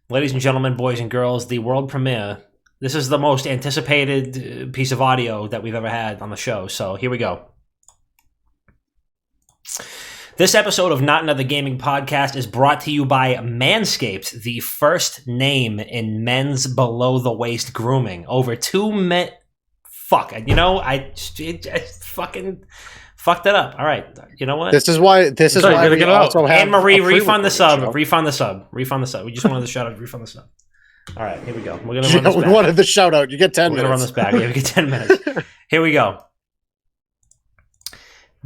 Ladies and gentlemen, boys and girls, the world premiere. This is the most anticipated piece of audio that we've ever had on the show, so here we go. This episode of Not Another Gaming Podcast is brought to you by Manscaped, the first name in men's below-the-waist grooming. Over 2 men... Fuck, I fucking fucked it up. All right, you know what? This is why we also have Anne-Marie, refund the sub. Refund the sub. We just wanted the shout out. Refund the sub. All right, here we go. We're gonna run this back. We wanted the shout out. You get 10 minutes. We're gonna run this back. Yeah, we get 10 minutes. Here we go.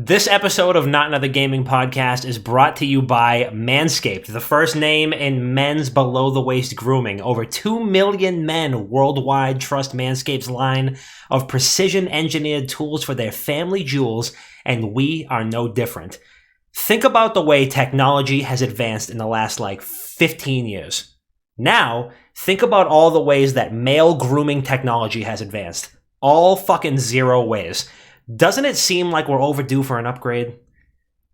This episode of Not Another Gaming Podcast is brought to you by Manscaped, the first name in men's below-the-waist grooming. Over 2 million men worldwide trust Manscaped's line of precision-engineered tools for their family jewels, and we are no different. Think about the way technology has advanced in the last, 15 years. Now, think about all the ways that male grooming technology has advanced. All fucking 0 ways. Doesn't it seem like we're overdue for an upgrade?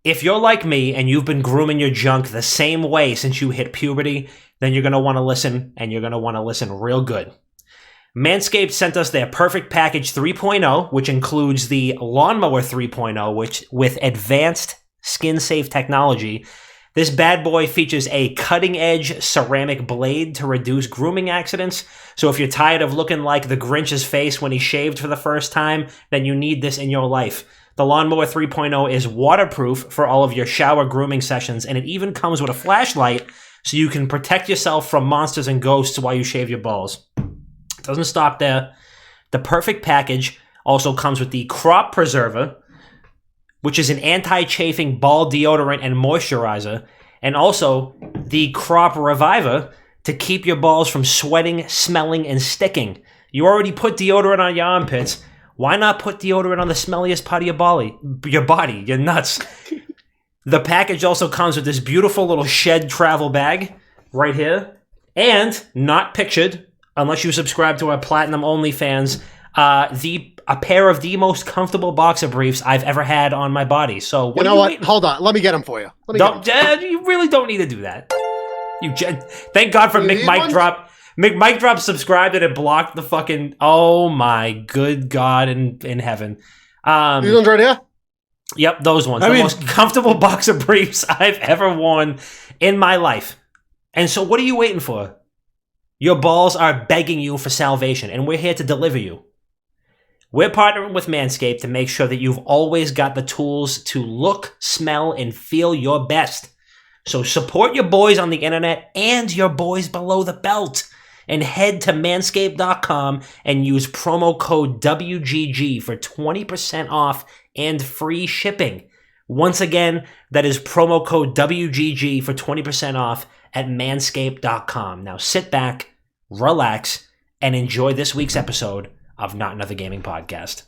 If you're like me and you've been grooming your junk the same way since you hit puberty, then you're going to want to listen, and you're going to want to listen real good. Manscaped sent us their Perfect Package 3.0, which includes the Lawnmower 3.0, which with advanced skin-safe technology. This bad boy features a cutting-edge ceramic blade to reduce grooming accidents. So if you're tired of looking like the Grinch's face when he shaved for the first time, then you need this in your life. The Lawnmower 3.0 is waterproof for all of your shower grooming sessions, and it even comes with a flashlight so you can protect yourself from monsters and ghosts while you shave your balls. It doesn't stop there. The Perfect Package also comes with the Crop Preserver, which is an anti-chafing ball deodorant and moisturizer, and also the Crop Reviver to keep your balls from sweating, smelling, and sticking. You already put deodorant on your armpits. Why not put deodorant on the smelliest part of your body, your nuts? The package also comes with this beautiful little shed travel bag right here, and not pictured, unless you subscribe to our Platinum OnlyFans, a pair of the most comfortable boxer briefs I've ever had on my body. So you know what? Hold on. Let me get them for you. You really don't need to do that. Thank God for Mick Mike Drop. Mick Mike Drop subscribed and it blocked the fucking... Oh my good God in heaven. These ones right here? Yep, those ones. The most comfortable boxer briefs I've ever worn in my life. And so what are you waiting for? Your balls are begging you for salvation, and we're here to deliver you. We're partnering with Manscaped to make sure that you've always got the tools to look, smell, and feel your best. So support your boys on the internet and your boys below the belt. And head to manscaped.com and use promo code WGG for 20% off and free shipping. Once again, that is promo code WGG for 20% off at manscaped.com. Now sit back, relax, and enjoy this week's episode of Not Another Gaming Podcast.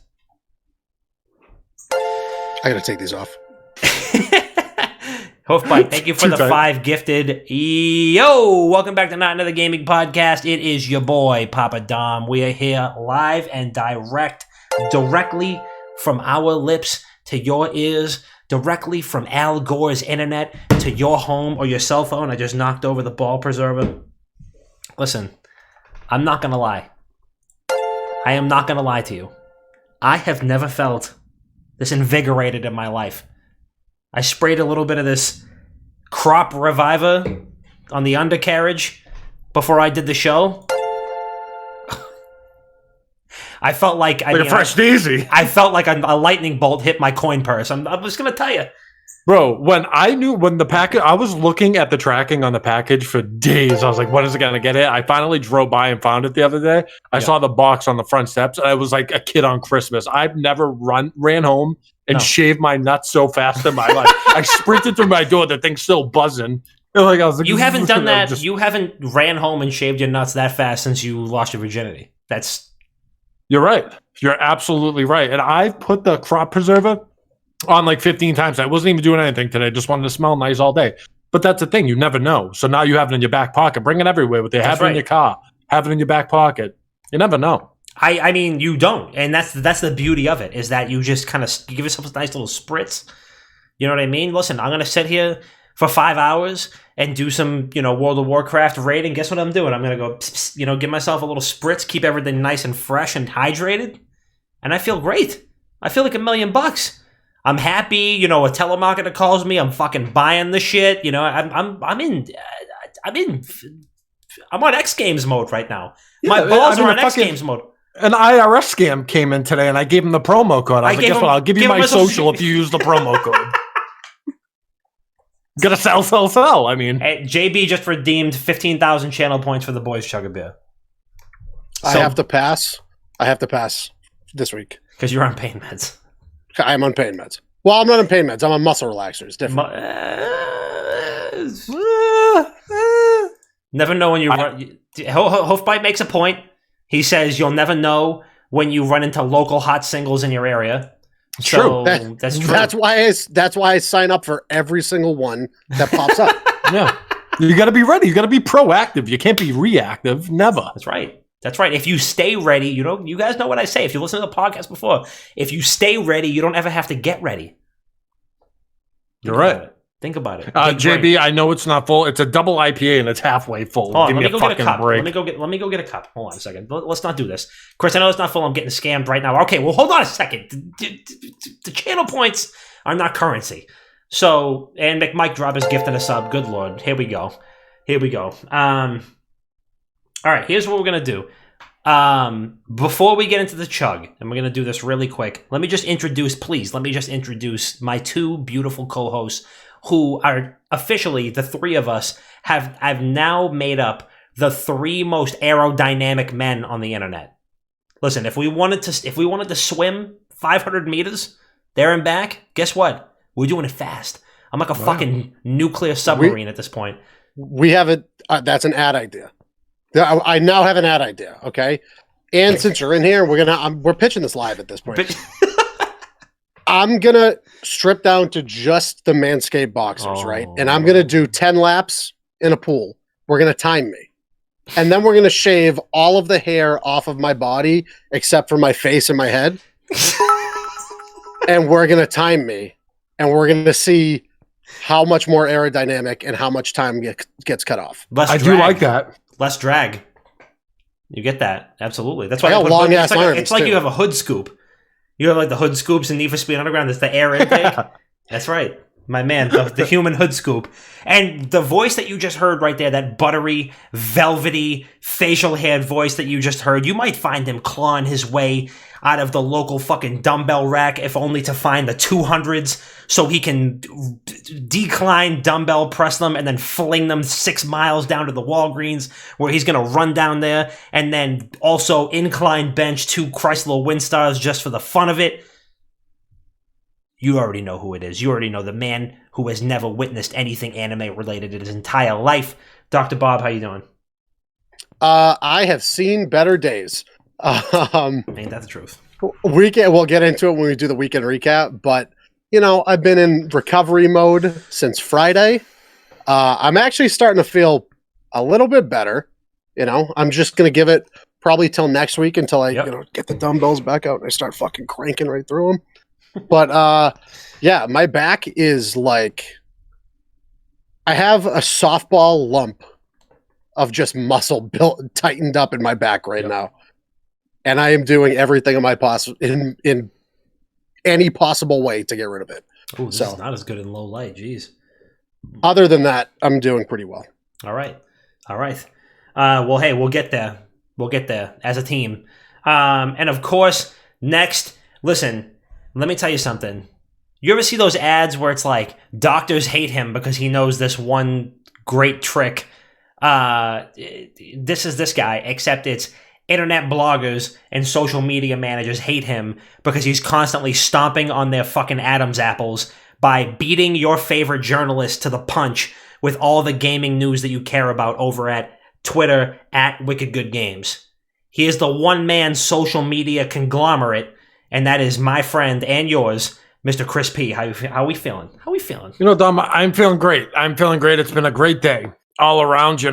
I gotta take these off. Hoofbite, thank you for the 5 gifted. Yo, welcome back to Not Another Gaming Podcast. It is your boy, Papa Dom. We are here live and directly from our lips to your ears, directly from Al Gore's internet to your home or your cell phone. I just knocked over the ball preserver. Listen, I'm not going to lie. I am not going to lie to you. I have never felt this invigorated in my life. I sprayed a little bit of this Crop Reviver on the undercarriage before I did the show. I felt like a fresh daisy. I felt like a lightning bolt hit my coin purse. I'm just going to tell you. Bro, when the package, I was looking at the tracking on the package for days. I was like, when is it going to get it? I finally drove by and found it the other day. I saw the box on the front steps, and I was like a kid on Christmas. I've never ran home and shaved my nuts so fast in my life. I sprinted through my door. The thing's still buzzing. Like, I was like, you haven't done that. You haven't ran home and shaved your nuts that fast since you lost your virginity. You're right. You're absolutely right. And I've put the Crop Preserver on like 15 times. I wasn't even doing anything today. Just wanted to smell nice all day. But that's the thing. You never know. So now you have it in your back pocket. Bring it everywhere with you. Have it in your car. Have it in your back pocket. You never know. I mean, you don't. And that's the beauty of it, is that you just kind of give yourself a nice little spritz. You know what I mean? Listen, I'm going to sit here for 5 hours and do some, World of Warcraft raiding, guess what I'm doing? I'm going to go, pss, pss, give myself a little spritz, keep everything nice and fresh and hydrated. And I feel great. I feel like $1 million. I'm happy. A telemarketer calls me. I'm fucking buying the shit. I'm on X Games mode right now. My balls are on X Games mode. An IRS scam came in today, and I gave him the promo code. I was like, guess what? I'll give you my social if you use the promo code. Gotta sell. I mean, hey, JB just redeemed 15,000 channel points for the boys chug a beer. I have to pass this week. Because you're on pain meds. I'm on pain meds. Well, I'm not on pain meds. I'm on muscle relaxers. Different. Never know when you run. Hoofbite makes a point. He says you'll never know when you run into local hot singles in your area. So that's true. That's why I sign up for every single one that pops up. Yeah. You got to be ready. You got to be proactive. You can't be reactive. Never. That's right. If you stay ready, you guys know what I say. If you listen to the podcast before, if you stay ready, you don't ever have to get ready. You're right. Think about it. JB, I know it's not full. It's a double IPA and it's halfway full. Hold on, Give me a fucking break. Let me go get a cup. Hold on a second. Let's not do this. Chris, I know it's not full. I'm getting scammed right now. Okay, well, hold on a second. The channel points are not currency. So, and Mike Drop is gifting a sub. Good Lord. Here we go. All right, here's what we're going to do. Before we get into the chug, and we're going to do this really quick, let me just introduce my two beautiful co-hosts who are officially, the three of us, have now made up the three most aerodynamic men on the internet. Listen, if we wanted to swim 500 meters there and back, guess what? We're doing it fast. I'm like a fucking nuclear submarine at this point. We have it. That's an ad idea. I now have an ad idea, okay? And since you're in here, we're pitching this live at this point. I'm gonna strip down to just the Manscaped boxers, right? And I'm gonna do 10 laps in a pool. We're gonna time me. And then we're gonna shave all of the hair off of my body except for my face and my head. And we're gonna time me. And we're gonna see how much more aerodynamic and how much time gets cut off. I do like that. Less drag. You get that. Absolutely. That's why I got long ass arms. It's like you have a hood scoop. You have like the hood scoops in Need for Speed Underground. That's the air intake. That's right. My man, the human hood scoop. And the voice that you just heard right there, that buttery, velvety, facial haired voice that you just heard, you might find him clawing his way out of the local fucking dumbbell rack, if only to find the 200s so he can decline dumbbell press them and then fling them 6 miles down to the Walgreens, where he's going to run down there and then also incline bench 2 Chrysler Winstars just for the fun of it. You already know who it is. You already know the man who has never witnessed anything anime related in his entire life. Dr. Bob, how you doing? I have seen better days. Ain't that the truth? We'll get into it when we do the weekend recap, but I've been in recovery mode since Friday. I'm actually starting to feel a little bit better. I'm just going to give it probably till next week until I get the dumbbells back out and I start fucking cranking right through them. But yeah, my back is like, I have a softball lump of just muscle built tightened up in my back right now. And I am doing everything in any possible way to get rid of it. Ooh, this is not as good in low light. Jeez. Other than that, I'm doing pretty well. All right. Well, hey, we'll get there. We'll get there as a team. And of course, next, listen, let me tell you something. You ever see those ads where it's like, doctors hate him because he knows this one great trick? This is this guy, except it's internet bloggers and social media managers hate him because he's constantly stomping on their fucking Adam's apples by beating your favorite journalist to the punch with all the gaming news that you care about over at Twitter at Wicked Good Games. He is the one-man social media conglomerate, and that is my friend and yours, Mr. Chris P. How are we feeling? Dom, I'm feeling great. It's been a great day all around,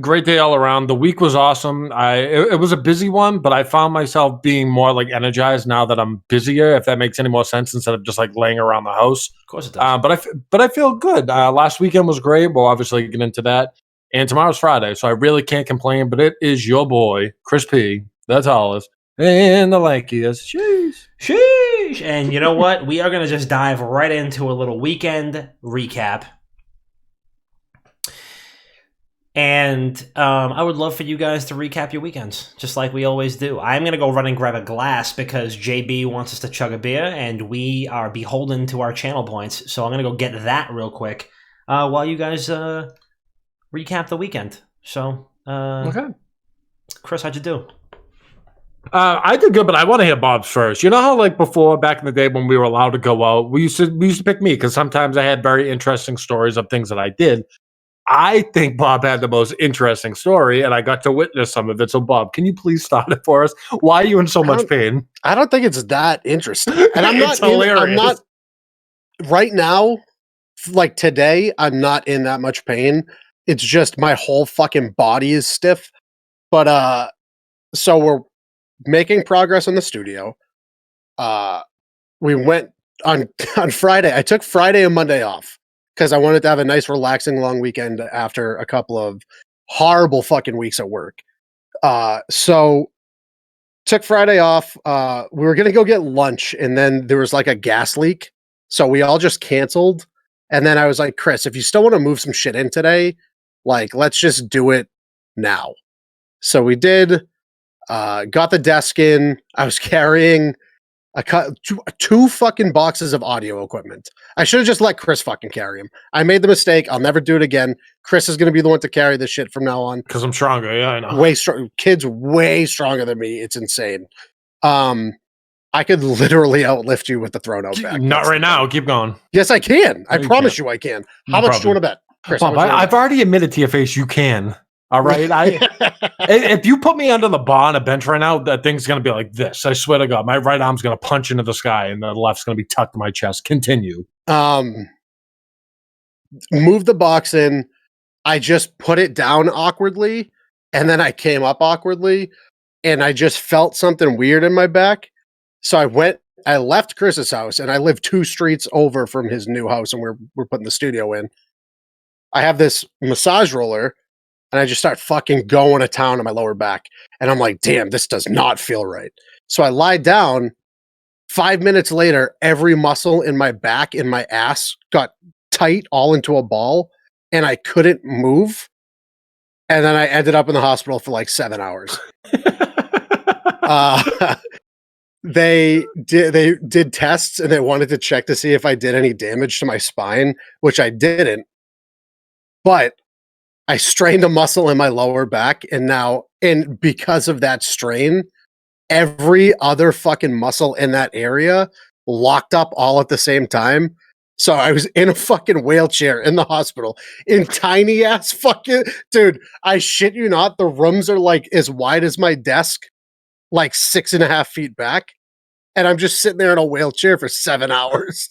Great day all around. The week was awesome. It was a busy one, but I found myself being more like energized now that I'm busier. If that makes any more sense, instead of just like laying around the house. Of course it does. But I feel good. Last weekend was great. We'll obviously get into that. And tomorrow's Friday, so I really can't complain. But it is your boy Chris P, the tallest and the lankiest. Sheesh. Sheesh. And you know what? We are going to just dive right into a little weekend recap. And I would love for you guys to recap your weekends, just like we always do. I'm going to go run and grab a glass because JB wants us to chug a beer, and we are beholden to our channel points. So I'm going to go get that real quick while you guys recap the weekend. So, Okay. Chris, how'd you do? I did good, but I want to hear Bob's first. You know how, like before, back in the day when we were allowed to go out, we used to pick me because sometimes I had very interesting stories of things that I did. I think Bob had the most interesting story, and I got to witness some of it. So, Bob, can you please start it for us? Why are you in so much pain? I don't think it's that interesting. And I'm not. It's hilarious. I'm not right now. Like today, I'm not in that much pain. It's just my whole fucking body is stiff. But so we're making progress in the studio. We went on Friday. I took Friday and Monday off because I wanted to have a nice, relaxing, long weekend after a couple of horrible fucking weeks at work. So took Friday off. We were gonna go get lunch, and then there was like a gas leak, so we all just canceled. And then I was like, Chris, if you still want to move some shit in today, like let's just do it now. So we did. Got the desk in. I was carrying two fucking boxes of audio equipment. I should have just let Chris fucking carry them. I made the mistake. I'll never do it again. Chris is going to be the one to carry this shit from now on. Because I'm stronger. Yeah, I know. Way strong. Kid's way stronger than me. It's insane. I could literally outlift you with the thrown out back. Not right now. Keep going. Yes, I can. I You promise can't. you I can. How much do you want to bet? Chris, Bob, I've already admitted to your face you can. All right. If you put me under the bar on a bench right now, that thing's going to be like this. I swear to God, my right arm's going to punch into the sky and the left's going to be tucked to my chest. Continue. Move the box in. I just put it down awkwardly, and then I came up awkwardly, and I just felt something weird in my back. So I left Chris's house, and I live 2 streets over from his new house, and we're putting the studio in. I have this massage roller, and I just start fucking going to town on my lower back. And I'm like, damn, this does not feel right. So I lie down. 5 minutes later, every muscle in my back and my ass got tight all into a ball, and I couldn't move. And then I ended up in the hospital for like 7 hours. They did tests, and they wanted to check to see if I did any damage to my spine, which I didn't. But I strained a muscle in my lower back, and because of that strain, every other fucking muscle in that area locked up all at the same time. So I was in a fucking wheelchair in the hospital in tiny ass fucking dude. I shit you not. The rooms are like as wide as my desk, like 6.5 feet back. And I'm just sitting there in a wheelchair for 7 hours.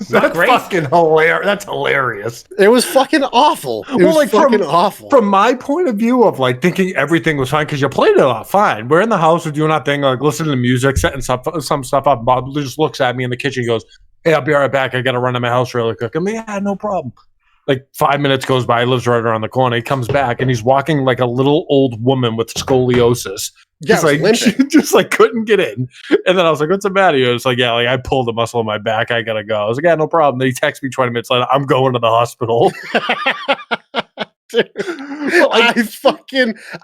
That's great. fucking hilarious. That's hilarious. It was fucking awful. It was like fucking awful. From my point of view of like thinking everything was fine because you played it off fine. We're in the house, we're doing our thing, like listening to music, setting some stuff up. Bob just looks at me in the kitchen, he goes, "Hey, I'll be right back. I got to run to my house really quick." I'm like, "Yeah, no problem." Like 5 minutes goes by, he lives right around the corner. He comes back and he's walking like a little old woman with scoliosis. Yeah, She just like couldn't get in. And then I was like, "What's the matter?" He was like, "Yeah, like I pulled a muscle in my back. I gotta go." I was like, "Yeah, no problem." Then he texted me 20 minutes later, "I'm going to the hospital."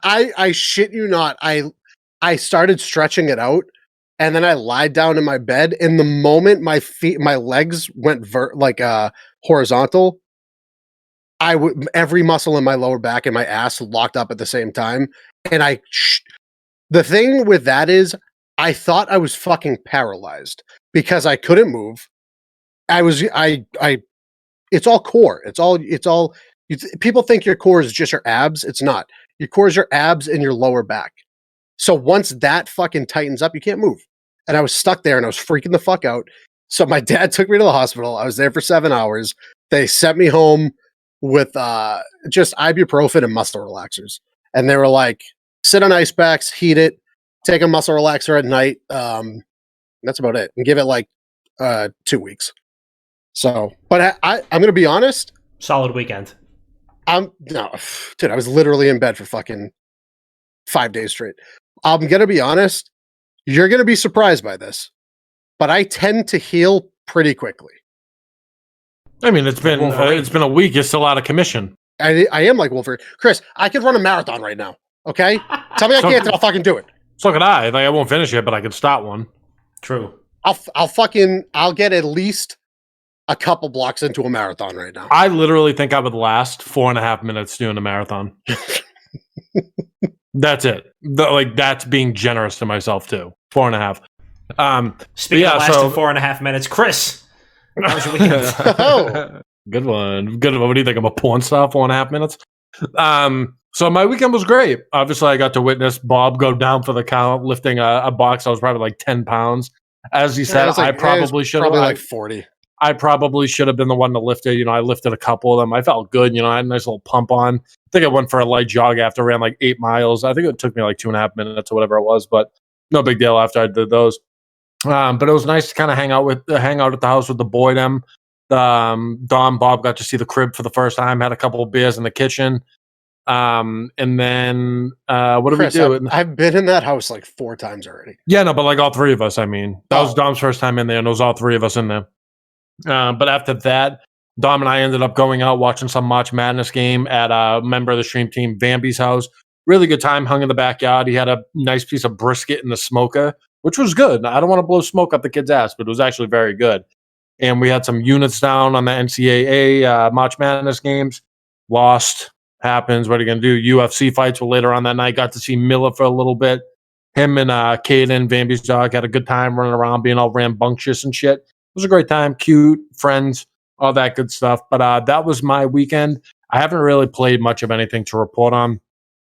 I shit you not. I started stretching it out, and then I lied down in my bed. And the moment my legs went horizontal, every muscle in my lower back and my ass locked up at the same time. And the thing with that is, I thought I was fucking paralyzed because I couldn't move. It's all core. People think your core is just your abs. It's not. Your core is your abs and your lower back. So once that fucking tightens up, you can't move. And I was stuck there and I was freaking the fuck out. So my dad took me to the hospital. I was there for 7 hours. They sent me home with just ibuprofen and muscle relaxers. And they were like, sit on ice packs, heat it, take a muscle relaxer at night. That's about it. And give it like 2 weeks. So, but I'm going to be honest. Solid weekend. No, dude, I was literally in bed for fucking 5 days straight. I'm going to be honest. You're going to be surprised by this, but I tend to heal pretty quickly. I mean, it's been a week. You're still out of commission. I am like Wolverine. Chris, I could run a marathon right now. Okay? Tell me I can't, and I'll fucking do it. So could I. Like, I won't finish it, but I can start one. True. I'll get at least a couple blocks into a marathon right now. I literally think I would last 4.5 minutes doing a marathon. That's it. That's being generous to myself too. 4.5. Speaking of lasting 4.5 minutes, Chris, how was your weekend? Oh. Good one. Good one. What do you think? I'm a porn star, 4.5 minutes? So my weekend was great. Obviously, I got to witness Bob go down for the count, lifting a box that was probably like 10 pounds. As he said, I probably should have. Probably like 40. I probably should have been the one to lift it. I lifted a couple of them. I felt good. I had a nice little pump on. I think I went for a light jog after I ran like 8 miles. I think it took me like 2.5 minutes or whatever it was, but no big deal after I did those. But it was nice to kind of hang out at the house with the boy. Dom, Bob got to see the crib for the first time. Had a couple of beers in the kitchen. And then what did Chris, we do? I've been in that house like 4 times already. Yeah, no, but like all 3 of us. I mean, that was Dom's first time in there, and it was all 3 of us in there. But after that, Dom and I ended up going out watching some March Madness game at a member of the stream team, Bambi's house. Really good time, hung in the backyard. He had a nice piece of brisket in the smoker, which was good. I don't want to blow smoke up the kid's ass, but it was actually very good. And we had some units down on the NCAA March Madness games. Lost. Happens. What are you going to do? UFC fights were later on that night. Got to see Miller for a little bit. Him and Caden, Bambi's dog, had a good time running around, being all rambunctious and shit. It was a great time. Cute, friends, all that good stuff. But that was my weekend. I haven't really played much of anything to report on.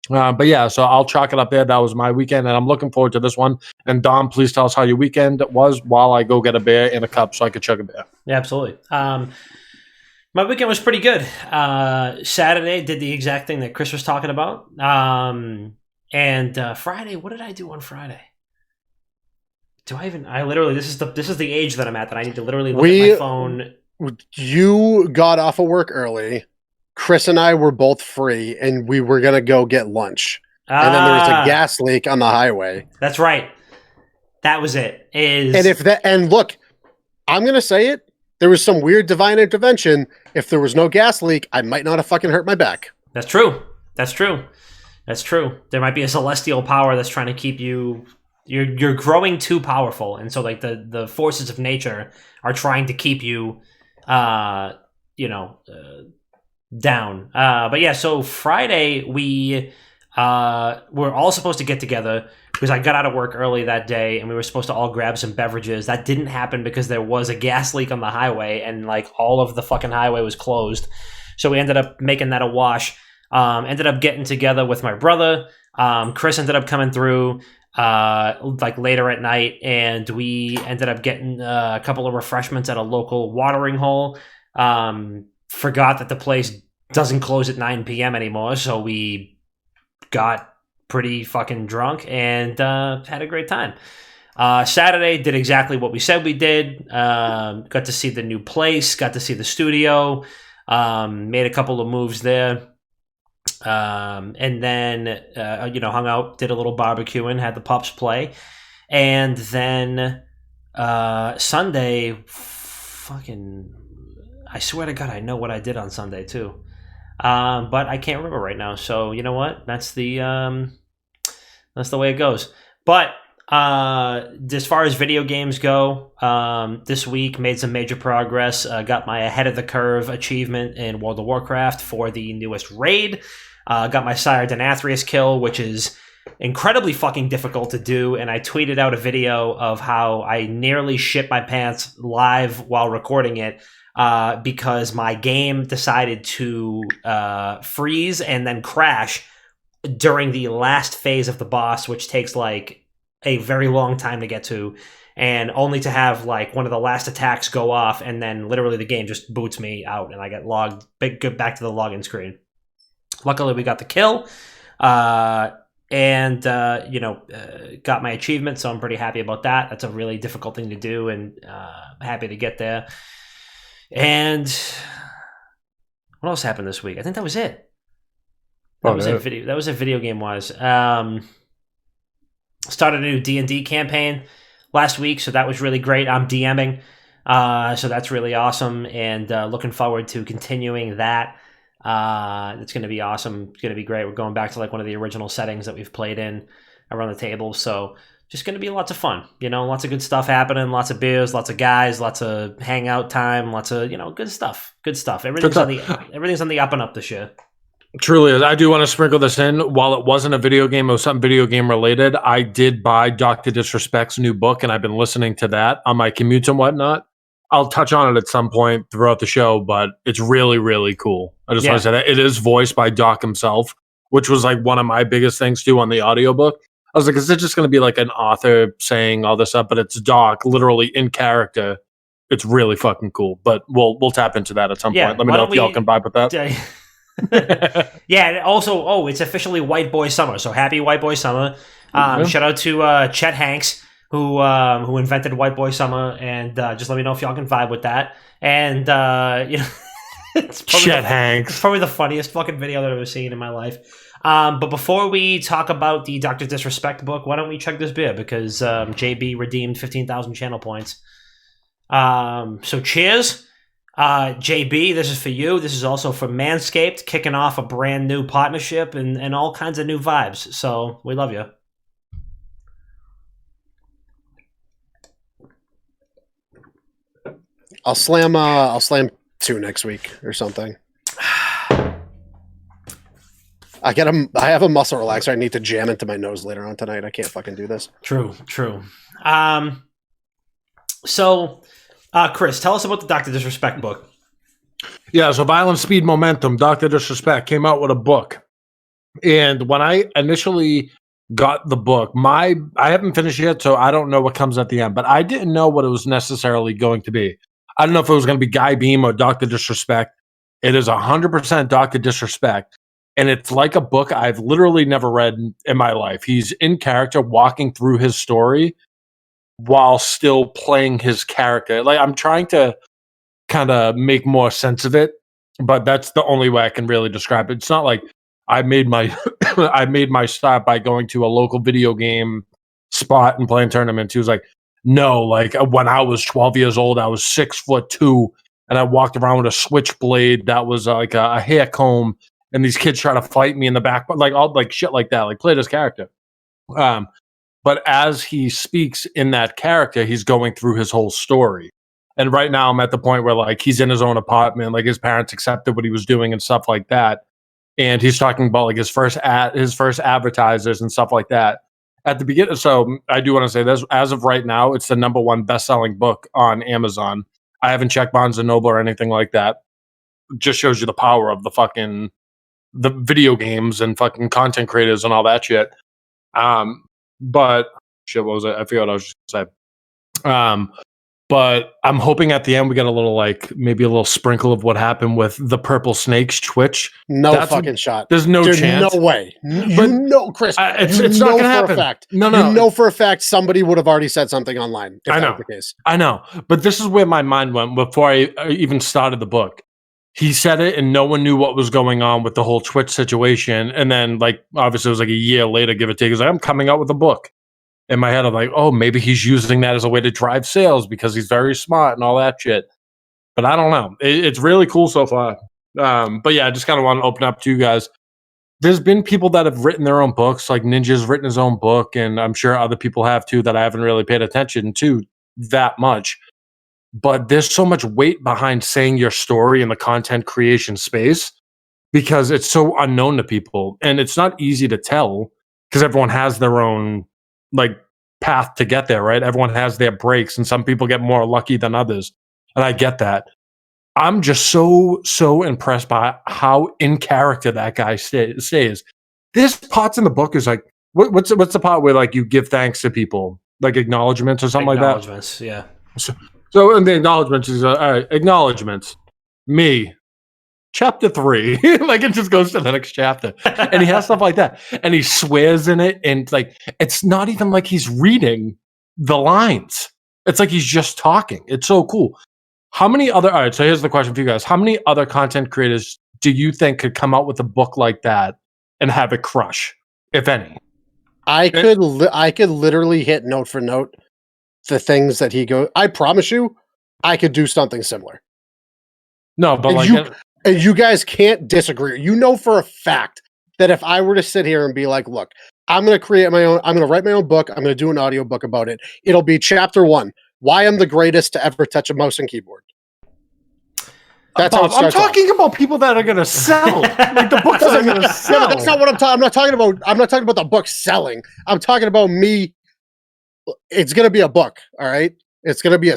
But yeah, so I'll chalk it up there. That was my weekend, and I'm looking forward to this one. And Dom, please tell us how your weekend was while I go get a beer in a cup so I could chug a beer. Yeah, absolutely. My weekend was pretty good. Saturday did the exact thing that Chris was talking about. And Friday, what did I do on Friday? I literally, this is the age that I'm at that I need to literally look at my phone. You got off of work early. Chris and I were both free, and we were going to go get lunch. And then there was a gas leak on the highway. That's right. That was it. And look, I'm going to say it. There was some weird divine intervention. If there was no gas leak, I might not have fucking hurt my back. That's true. There might be a celestial power that's trying to keep you. You're growing too powerful, and so like the forces of nature are trying to keep you, down. But yeah, so Friday we were all supposed to get together because I got out of work early that day, and we were supposed to all grab some beverages. That didn't happen because there was a gas leak on the highway, and like all of the fucking highway was closed. So we ended up making that a wash. Ended up getting together with my brother. Chris ended up coming through like later at night, and we ended up getting a couple of refreshments at a local watering hole. Forgot that the place doesn't close at 9 p.m. anymore, so we got pretty fucking drunk and had a great time. Saturday did exactly what we said we did. Got to see the new place, got to see the studio, made a couple of moves there. And then, hung out, did a little barbecuing, had the pups play. And then Sunday, I swear to God, I know what I did on Sunday too. But I can't remember right now. So you know what? That's the way it goes. But as far as video games go, this week made some major progress. Got my ahead of the curve achievement in World of Warcraft for the newest raid. Got my Sire Denathrius kill, which is incredibly fucking difficult to do. And I tweeted out a video of how I nearly shit my pants live while recording it. Because my game decided to freeze and then crash during the last phase of the boss, which takes like a very long time to get to. and only to have like one of the last attacks go off, and then literally the game just boots me out, and I get logged back to the login screen. Luckily, we got the kill, and got my achievement, so I'm pretty happy about that. That's a really difficult thing to do, and happy to get there. And what else happened this week? I think that was it. That was it video game wise. Started a new D&D campaign last week, so that was really great. I'm DMing, so that's really awesome, and looking forward to continuing that. It's going to be awesome. It's going to be great. We're going back to like one of the original settings that we've played in around the table, so just going to be lots of fun. Lots of good stuff happening, lots of beers, lots of guys, lots of hangout time, lots of good stuff. Everything's on the up and up this year. Truly is. I do want to sprinkle this in. While it wasn't a video game, it was something video game related. I did buy Dr. Disrespect's new book, and I've been listening to that on my commutes and whatnot. I'll touch on it at some point throughout the show, but it's really, really cool. I just want to say that it is voiced by Doc himself, which was like one of my biggest things too on the audiobook. I was like, is it just going to be like an author saying all this stuff? But it's Doc literally in character. It's really fucking cool. But we'll tap into that at some point. Let me know if y'all can vibe with that. Yeah, and also, it's officially White Boy Summer, so happy White Boy Summer. Shout out to Chet Hanks, who invented White Boy Summer, and just let me know if y'all can vibe with that. And it's Chet Hanks. It's probably the funniest fucking video that I've ever seen in my life. But before we talk about the Dr. Disrespect book, why don't we chug this beer, because JB redeemed 15,000 channel points. So cheers. JB, this is for you. This is also for Manscaped, kicking off a brand new partnership and all kinds of new vibes. So we love you. I'll slam 2 next week or something. I have a muscle relaxer I need to jam into my nose later on tonight. I can't fucking do this. True. So Chris, tell us about the Dr. Disrespect book. Yeah, so Violence, Speed, Momentum, Dr. Disrespect came out with a book. And when I initially got the book, I haven't finished yet, so I don't know what comes at the end, but I didn't know what it was necessarily going to be. I don't know if it was going to be Guy Beam or Dr. Disrespect. It is 100% Dr. Disrespect. And it's like a book I've literally never read in my life. He's in character walking through his story while still playing his character. Like, I'm trying to kind of make more sense of it, but that's the only way I can really describe it. It's not like I made my I made my start by going to a local video game spot and playing tournaments. He was like, no, like when I was 12 years old, I was 6'2", and I walked around with a switchblade that was like a hair comb, and these kids try to fight me in the back, like all like shit like that, like played his character. But as he speaks in that character, he's going through his whole story. And right now I'm at the point where like he's in his own apartment, like his parents accepted what he was doing and stuff like that. And he's talking about like his first advertisers and stuff like that at the beginning. So I do want to say this, as of right now, it's the #1 best-selling book on Amazon. I haven't checked Barnes & Noble or anything like that. It just shows you the power of the video games and fucking content creators and all that shit. But shit, what was it? I forgot what I was just going to say. But I'm hoping at the end we get a little, like, maybe a little sprinkle of what happened with the Purple Snake's Twitch. That's fucking shot. There's no chance. No way. Chris. It's not going to happen. No. You know for a fact somebody would have already said something online. If I know. That was the case. I know. But this is where my mind went before I even started the book. He said it and no one knew what was going on with the whole Twitch situation. And then, like, obviously it was like a year later, give or take. He's like, I'm coming out with a book. In my head, I'm like, oh, maybe he's using that as a way to drive sales because he's very smart and all that shit. But I don't know. It's really cool so far. But yeah, I just kind of want to open up to you guys. There's been people that have written their own books, like Ninja's written his own book, and I'm sure other people have too that I haven't really paid attention to that much. But there's so much weight behind saying your story in the content creation space because it's so unknown to people. And it's not easy to tell because everyone has their own like path to get there, right? Everyone has their breaks and some people get more lucky than others. And I get that. I'm just so impressed by how in character that guy stays. This parts in the book is like, what's the part where like you give thanks to people like acknowledgements or something like that. Acknowledgements, yeah. So in the acknowledgements is all right, acknowledgements. Me, chapter 3. Like it just goes to the next chapter, and he has stuff like that, and he swears in it, and like it's not even like he's reading the lines. It's like he's just talking. It's so cool. How many other? All right, so here's the question for you guys: how many other content creators do you think could come out with a book like that and have it crush, if any? I could literally hit note for note the things that he goes. I promise you, I could do something similar. No, but and you guys can't disagree. You know for a fact that if I were to sit here and be like, look, I'm going to create my own, I'm going to write my own book, I'm going to do an audio book about it. It'll be chapter 1, why I'm the greatest to ever touch a mouse and keyboard. That's Bob, I'm talking about people that are going to sell. Like the books are going to sell. Yeah, that's not what I'm talking. I'm not talking about the book selling. I'm talking about me. It's going to be a book, all right? It's going to be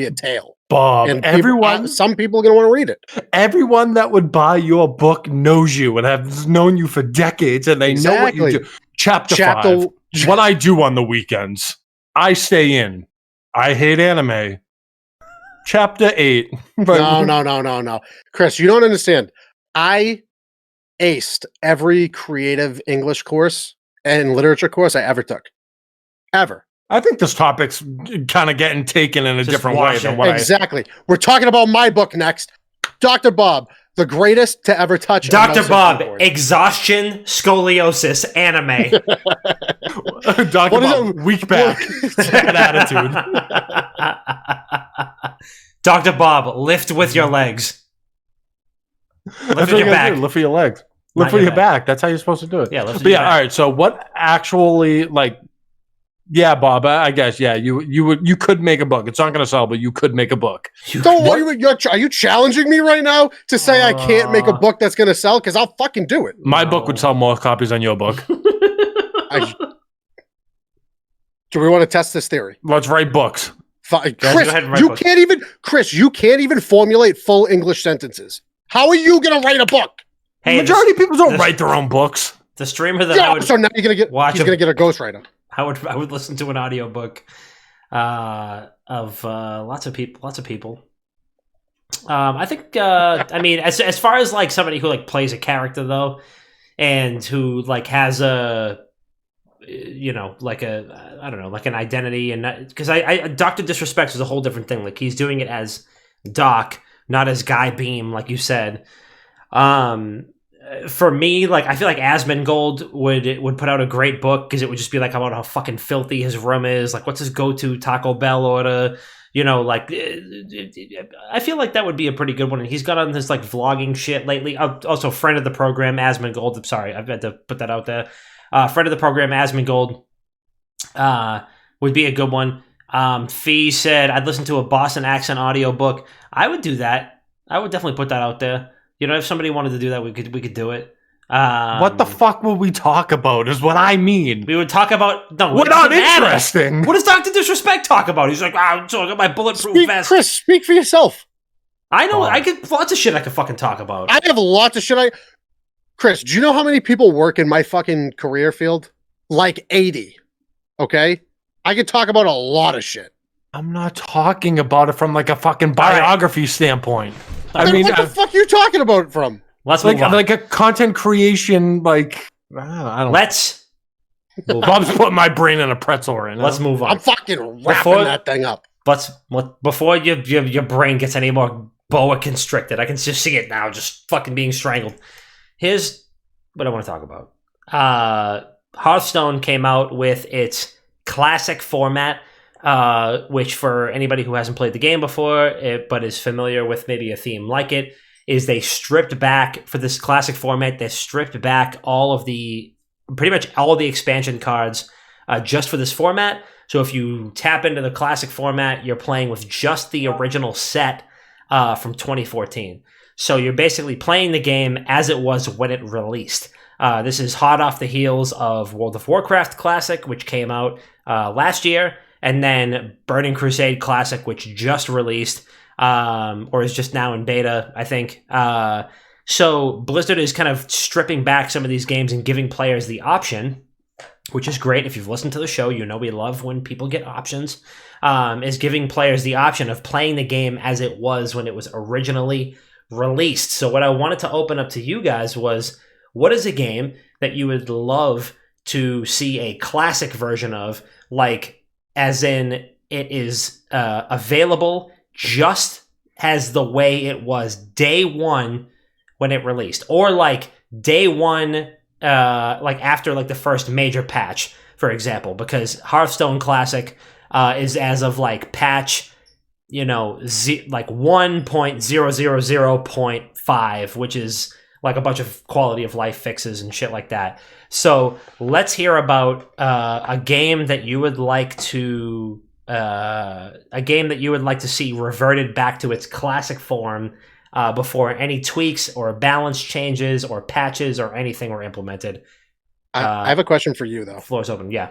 a tale. Bob, and some people are going to want to read it. Everyone that would buy your book knows you and have known you for decades, and they know what you do. Chapter 5. What I do on the weekends. I stay in. I hate anime. Chapter 8. No. Chris, you don't understand. I aced every creative English course and literature course I ever took. Ever. I think this topic's kind of getting taken in a different way than what exactly. We're talking about my book next. Dr. Bob, the greatest to ever touch. Dr. Bob, exhaustion, scoliosis, anime. Dr. Bob, weak back, bad attitude. Dr. Bob, lift with your legs. Lift with your back. Lift with your legs. Lift with your back. That's how you're supposed to do it. Yeah, lift with your back. All right. So what actually like? Yeah, Bob. I guess. Yeah, you could make a book. It's not going to sell, but you could make a book. Are you challenging me right now to say I can't make a book that's going to sell? Because I'll fucking do it. My book would sell more copies than your book. Do we want to test this theory? Let's write books. Chris, you can't even formulate full English sentences. How are you going to write a book? Hey, majority of people don't write their own books. The streamer that so now you're going to get he's going to get a ghostwriter. I would listen to an audiobook of lots of people. I think I mean as far as like somebody who like plays a character though, and who like has a like I don't know, like an identity, and because I Dr. Disrespect is a whole different thing. Like he's doing it as Doc, not as Guy Beam, like you said. For me, like I feel like Asmongold would put out a great book because it would just be like about how fucking filthy his room is, like what's his go-to Taco Bell order, like I feel like that would be a pretty good one. And he's got on this like vlogging shit lately. Also, friend of the program, Asmongold. I'm sorry, I've had to put that out there. Friend of the program, Asmongold, would be a good one. Fee said I'd listen to a Boston accent audiobook. I would do that. I would definitely put that out there. If somebody wanted to do that, we could do it. What the fuck will we talk about is what I mean. We would talk about... No, we're not interesting. What does Dr. Disrespect talk about? He's like, I got my bulletproof vest. Chris, speak for yourself. I know. I could lots of shit I could fucking talk about. I have lots of shit Chris, do you know how many people work in my fucking career field? Like 80. Okay? I could talk about a lot of shit. I'm not talking about it from like a fucking biography standpoint. What the fuck are you talking about it from? Let's move on. Like a content creation, like I don't. Let's. Bob's putting my brain in a pretzel right now. Let's move on. I'm fucking wrapping that thing up. Before your brain gets any more boa constricted, I can just see it now, just fucking being strangled. Here's what I want to talk about. Hearthstone came out with its classic format. Which for anybody who hasn't played the game before, but is familiar with maybe a theme like it, is they stripped back, for this classic format, they stripped back pretty much all of the expansion cards just for this format. So if you tap into the classic format, you're playing with just the original set from 2014. So you're basically playing the game as it was when it released. This is hot off the heels of World of Warcraft Classic, which came out last year, and then Burning Crusade Classic, which just released, or is just now in beta, I think. So Blizzard is kind of stripping back some of these games and giving players the option which is great. If you've listened to the show, you know we love when people get options, is giving players the option of playing the game as it was when it was originally released. So what I wanted to open up to you guys was, what is a game that you would love to see a classic version of, like as in it is available just as the way it was day one when it released, or like day one, like after like the first major patch, for example, because Hearthstone Classic is as of like patch, like 1.000.5, which is like a bunch of quality of life fixes and shit like that. So let's hear about a game that you would like to see reverted back to its classic form before any tweaks or balance changes or patches or anything were implemented. I have a question for you though. Floor's open. Yeah.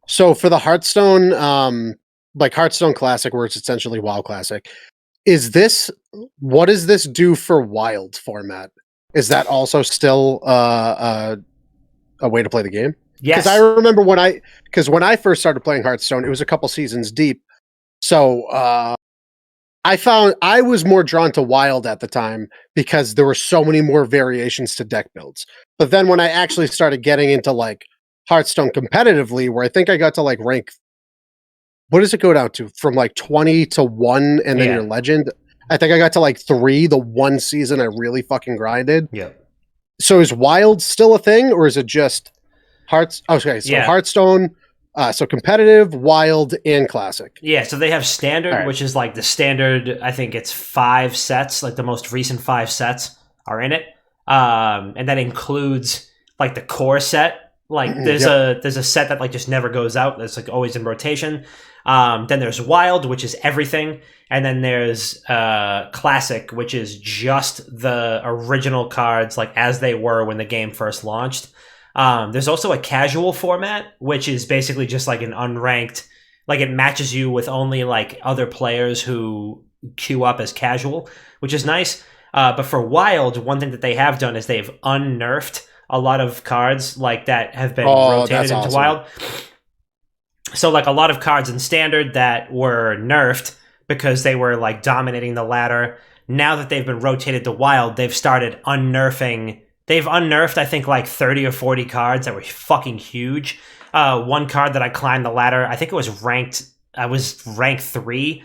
So for the Hearthstone, like Hearthstone Classic, where it's essentially WoW Classic, what does this do for Wild format? Is that also still a way to play the game? Yes. Because I remember when I first started playing Hearthstone, it was a couple seasons deep. So I found I was more drawn to Wild at the time because there were so many more variations to deck builds. But then when I actually started getting into like Hearthstone competitively, where I think I got to like rank, what does it go down to? From like 20 to 1 and then your legend? I think I got to like 3 the one season I really fucking grinded. Yeah. So is Wild still a thing, or is it just Hearthstone, so competitive, Wild, and Classic? Yeah, so they have Standard, which is like the standard, I think it's 5 sets, like the most recent 5 sets are in it. And that includes like the core set. Like there's a set that like just never goes out, that's like always in rotation. Then there's Wild, which is everything, and then there's Classic, which is just the original cards like as they were when the game first launched. There's also a casual format, which is basically just like an unranked, like it matches you with only like other players who queue up as casual, which is nice. But for Wild, one thing that they have done is they've unnerfed a lot of cards like that have been rotated into Wild. So like a lot of cards in Standard that were nerfed because they were like dominating the ladder, now that they've been rotated to Wild, they've started unnerfing. They've unnerfed, I think, like 30 or 40 cards that were fucking huge. One card that I climbed the ladder, I think it was ranked 3,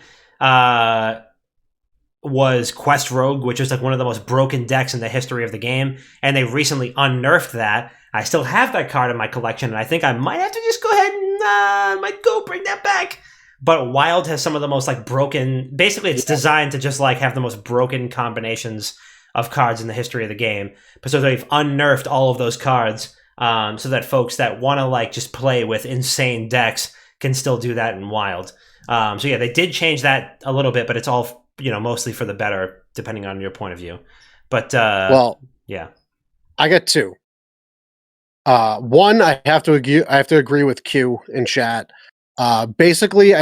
was Quest Rogue, which was like one of the most broken decks in the history of the game. And they recently unnerfed that. I still have that card in my collection, and I think I might have to just go ahead and might go bring that back. But Wild has some of the most like broken, basically it's designed to just like have the most broken combinations of cards in the history of the game. But so they've unnerfed all of those cards so that folks that want to like just play with insane decks can still do that in Wild. So yeah, they did change that a little bit, but it's all, mostly for the better, depending on your point of view. But yeah, I got 2. One, I have to agree with Q in chat. Basically,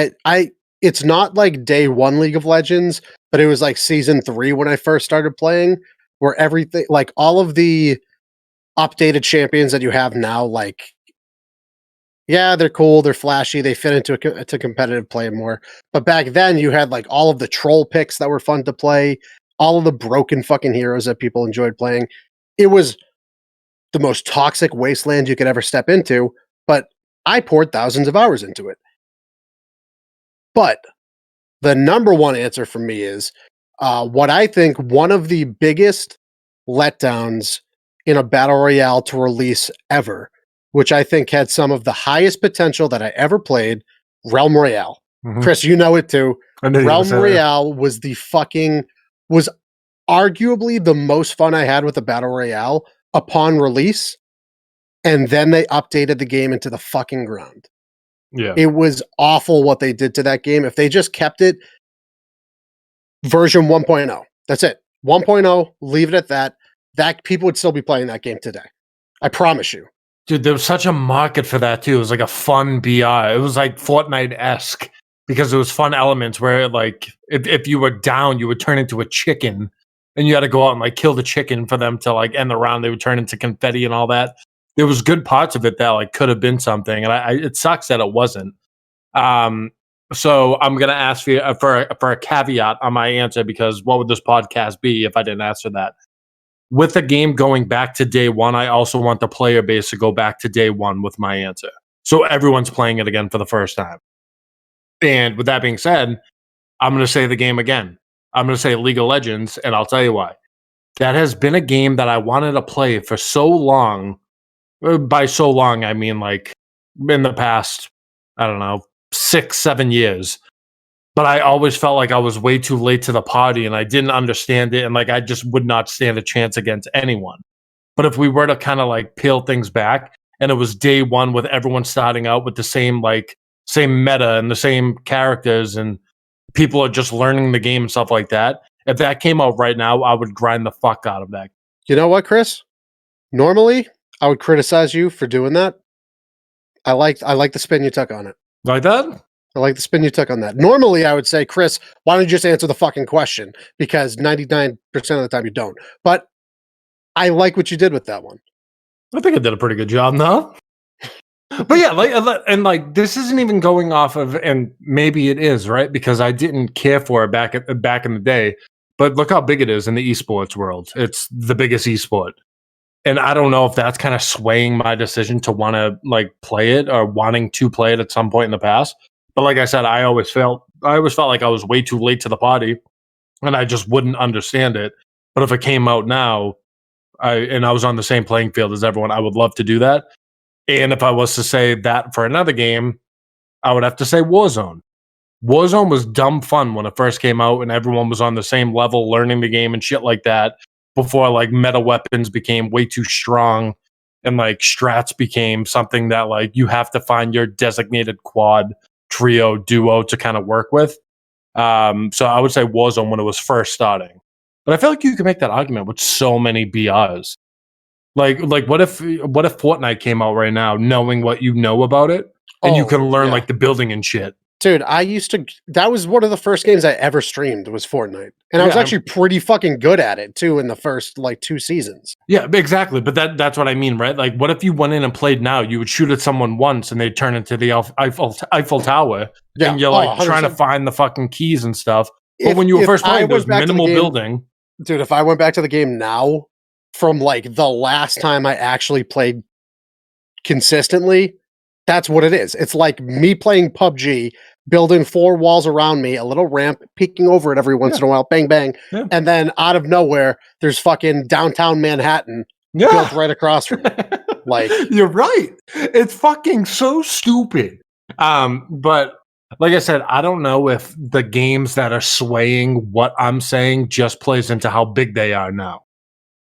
it's not like day 1 League of Legends, but it was like season 3 when I first started playing, where everything, like all of the updated champions that you have now, like, yeah, they're cool, they're flashy, they fit into to competitive play more. But back then, you had like all of the troll picks that were fun to play, all of the broken fucking heroes that people enjoyed playing. It was the most toxic wasteland you could ever step into, but I poured thousands of hours into it. But the number one answer for me is what I think one of the biggest letdowns in a battle royale to release ever, which I think had some of the highest potential that I ever played, Realm Royale. Mm-hmm. Chris, you know it too. Realm Royale was arguably the most fun I had with a battle royale upon release, and then they updated the game into the fucking ground. Yeah. It was awful what they did to that game. If they just kept it version 1.0, that's it. 1.0, leave it at that. That people would still be playing that game today. I promise you. Dude, there was such a market for that too. It was like a fun BR. It was like Fortnite-esque because there was fun elements where like if you were down, you would turn into a chicken and you had to go out and like kill the chicken for them to like end the round. They would turn into confetti and all that. there was good parts of it that like could have been something, and it sucks that it wasn't. So I'm gonna ask for a caveat on my answer, because what would this podcast be if I didn't answer that? With the game going back to day one, I also want the player base to go back to day one with my answer, so everyone's playing it again for the first time. And with that being said, I'm gonna say the game again. I'm gonna say League of Legends, and I'll tell you why. That has been a game that I wanted to play for so long. By so long, I mean like in the past, I don't know, 6-7 years. But I always felt like I was way too late to the party and I didn't understand it. And like I just would not stand a chance against anyone. But if we were to kind of like peel things back and it was day one with everyone starting out with the same meta and the same characters and people are just learning the game and stuff like that. If that came out right now, I would grind the fuck out of that. You know what, Chris? Normally, I would criticize you for doing that. I like the spin you took on it. Like that? I like the spin you took on that. Normally, I would say, Chris, why don't you just answer the fucking question? Because 99% of the time you don't. But I like what you did with that one. I think I did a pretty good job now. But yeah, like this isn't even going off of, and maybe it is, right? Because I didn't care for it back in the day. But look how big it is in the esports world. It's the biggest esport. And I don't know if that's kind of swaying my decision to want to like play it or wanting to play it at some point in the past. But like I said, I always felt like I was way too late to the party and I just wouldn't understand it. But if it came out now, I was on the same playing field as everyone, I would love to do that. And if I was to say that for another game, I would have to say Warzone. Warzone was dumb fun when it first came out and everyone was on the same level learning the game and shit like that, before like meta weapons became way too strong and like strats became something that like you have to find your designated quad, trio, duo to kind of work with. So I would say Warzone when it was first starting. But I feel like you can make that argument with so many BRs. Like what if Fortnite came out right now, knowing what you know about it, and you can learn like the building and shit. Dude, that was one of the first games I ever streamed was Fortnite. And I was actually pretty fucking good at it too in the first like 2 seasons. Yeah, exactly. But that's what I mean, right? Like what if you went in and played now, you would shoot at someone once and they'd turn into the Eiffel Tower and you're like trying to find the fucking keys and stuff. But when you were first playing, there was minimal building. Dude, if I went back to the game now from like the last time I actually played consistently, that's what it is. It's like me playing PUBG, building 4 walls around me, a little ramp, peeking over it every once in a while, bang, bang. Yeah. And then out of nowhere, there's fucking downtown Manhattan built right across from me. Like, you're right. It's fucking so stupid. But like I said, I don't know if the games that are swaying what I'm saying just plays into how big they are now.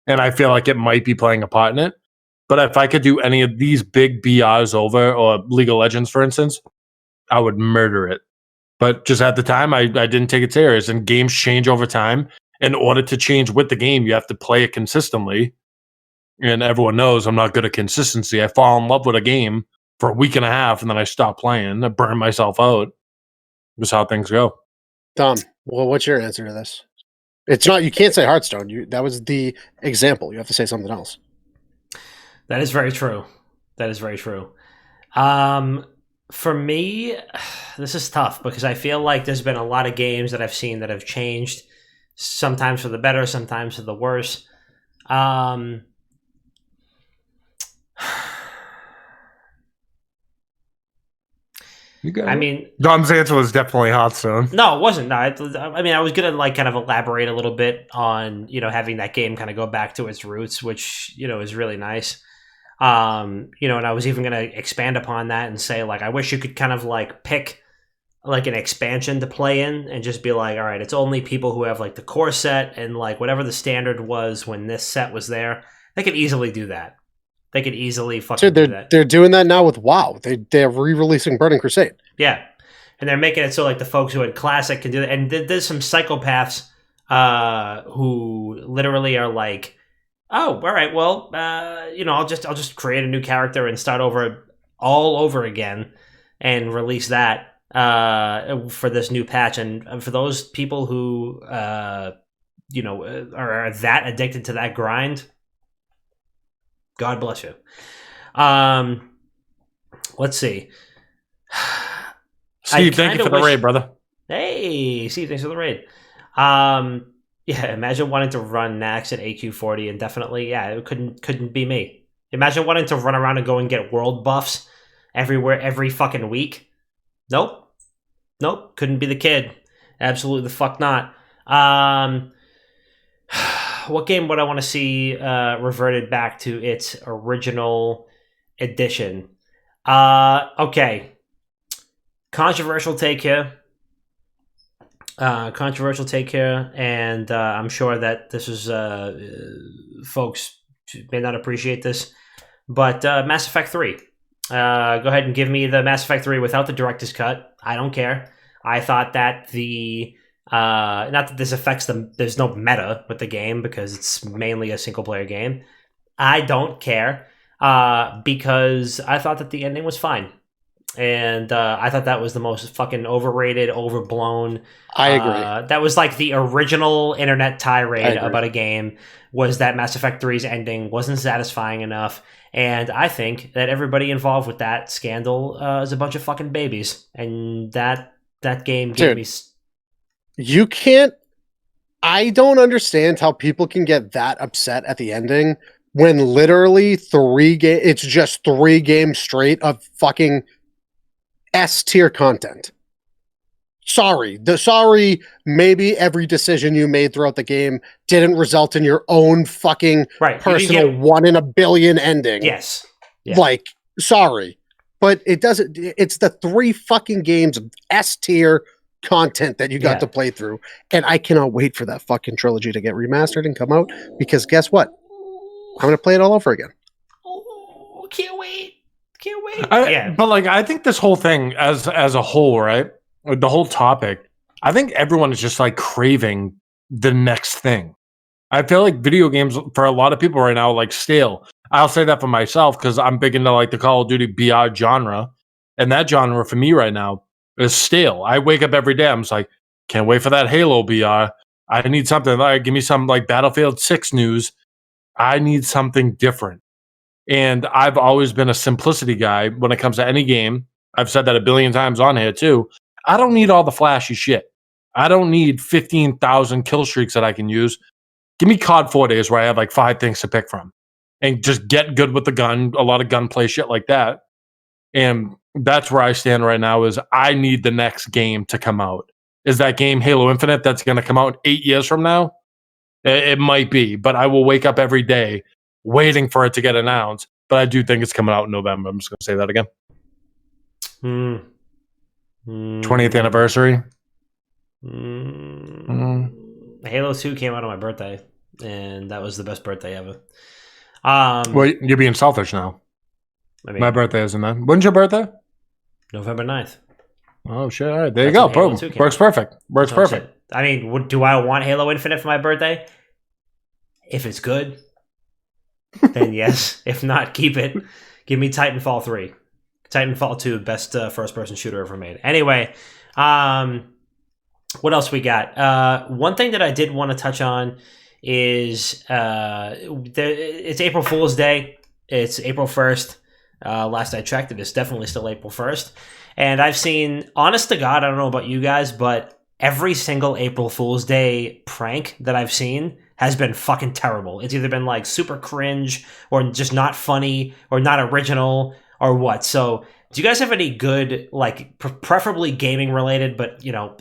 And I feel like it might be playing a part in it. But if I could do any of these big BRs over, or League of Legends, for instance, I would murder it. But just at the time, I didn't take it serious. And games change over time. In order to change with the game, you have to play it consistently. And everyone knows I'm not good at consistency. I fall in love with a game for a week and a half, and then I stop playing. I burn myself out. That's how things go. Tom, well, what's your answer to this? It's not. You can't say Hearthstone. That was the example. You have to say something else. That is very true. That is very true. For me, this is tough because I feel like there's been a lot of games that I've seen that have changed, sometimes for the better, sometimes for the worse. I mean, Dom's answer was definitely Hearthstone. No, it wasn't. No, I mean, I was gonna like kind of elaborate a little bit on having that game kind of go back to its roots, which is really nice. And I was even gonna expand upon that and say like I wish you could kind of like pick like an expansion to play in and just be like, all right, it's only people who have like the core set and like whatever the standard was when this set was there. They could easily do that. They could easily fucking do that. They're doing that now with WoW. They're re-releasing Burning Crusade. Yeah. And they're making it so like the folks who had Classic can do that. And there's some psychopaths who literally are like, oh, all right, well, I'll just create a new character and start all over again and release that for this new patch. And for those people who are that addicted to that grind, God bless you. Let's see. Steve, thank you for the raid, brother. Hey, Steve, thanks for the raid. Yeah, imagine wanting to run Nax at AQ40 indefinitely. Yeah, it couldn't be me. Imagine wanting to run around and go and get world buffs everywhere every fucking week. Nope, couldn't be the kid. Absolutely the fuck not. What game would I want to see reverted back to its original edition? Okay. Controversial take here. And I'm sure that this is folks may not appreciate this, but Mass Effect 3. Go ahead and give me the Mass Effect 3 without the director's cut. I don't care. I thought that the not that this affects them. There's no meta with the game because it's mainly a single player game. I don't care because I thought that the ending was fine. And I thought that was the most fucking overrated, overblown. I agree. That was like the original internet tirade about a game, was that Mass Effect 3's ending wasn't satisfying enough. And I think that everybody involved with that scandal is a bunch of fucking babies. And that game gave me... You can't... I don't understand how people can get that upset at the ending when literally it's just 3 games straight of fucking S-tier content. Sorry, maybe every decision you made throughout the game didn't result in your own fucking personal 1 in a billion ending. Yes. Yeah. Like, sorry. But it doesn't... It's the 3 fucking games of S-tier content that you got to play through. And I cannot wait for that fucking trilogy to get remastered and come out, because guess what? I'm going to play it all over again. Oh, can't wait. But like, I think this whole thing as a whole, right? The whole topic, I think everyone is just like craving the next thing. I feel like video games for a lot of people right now are like stale. I'll say that for myself because I'm big into like the Call of Duty BR genre. And that genre for me right now is stale. I wake up every day, I'm just like, can't wait for that Halo BR. I need something like, give me some like Battlefield 6 news. I need something different. And I've always been a simplicity guy when it comes to any game. I've said that a billion times on here too. I don't need all the flashy shit. I don't need 15,000 kill streaks that I can use. Give me COD 4 days where I have like 5 things to pick from and just get good with the gun, a lot of gunplay, shit like that. And that's where I stand right now is I need the next game to come out. Is that game Halo Infinite that's going to come out 8 years from now? It might be, but I will wake up every day waiting for it to get announced, but I do think it's coming out in November. I'm just going to say that again. 20th anniversary. Halo 2 came out on my birthday, and that was the best birthday ever. Well, you're being selfish now. I mean, my birthday isn't that. When's your birthday? November 9th. Oh, shit. All right. There you go. Boom. Works perfect. Works perfect. Shit. I mean, do I want Halo Infinite for my birthday? If it's good, then yes. If not, keep it. Give me Titanfall 3. Titanfall 2, best first-person shooter ever made. Anyway, what else we got? One thing that I did want to touch on is it's April Fool's Day. It's April 1st. Last I checked, it is definitely still April 1st. And I've seen, honest to God, I don't know about you guys, but every single April Fool's Day prank that I've seen has been fucking terrible. It's either been like super cringe or just not funny or not original or what. So do you guys have any good, like preferably gaming related, but you know,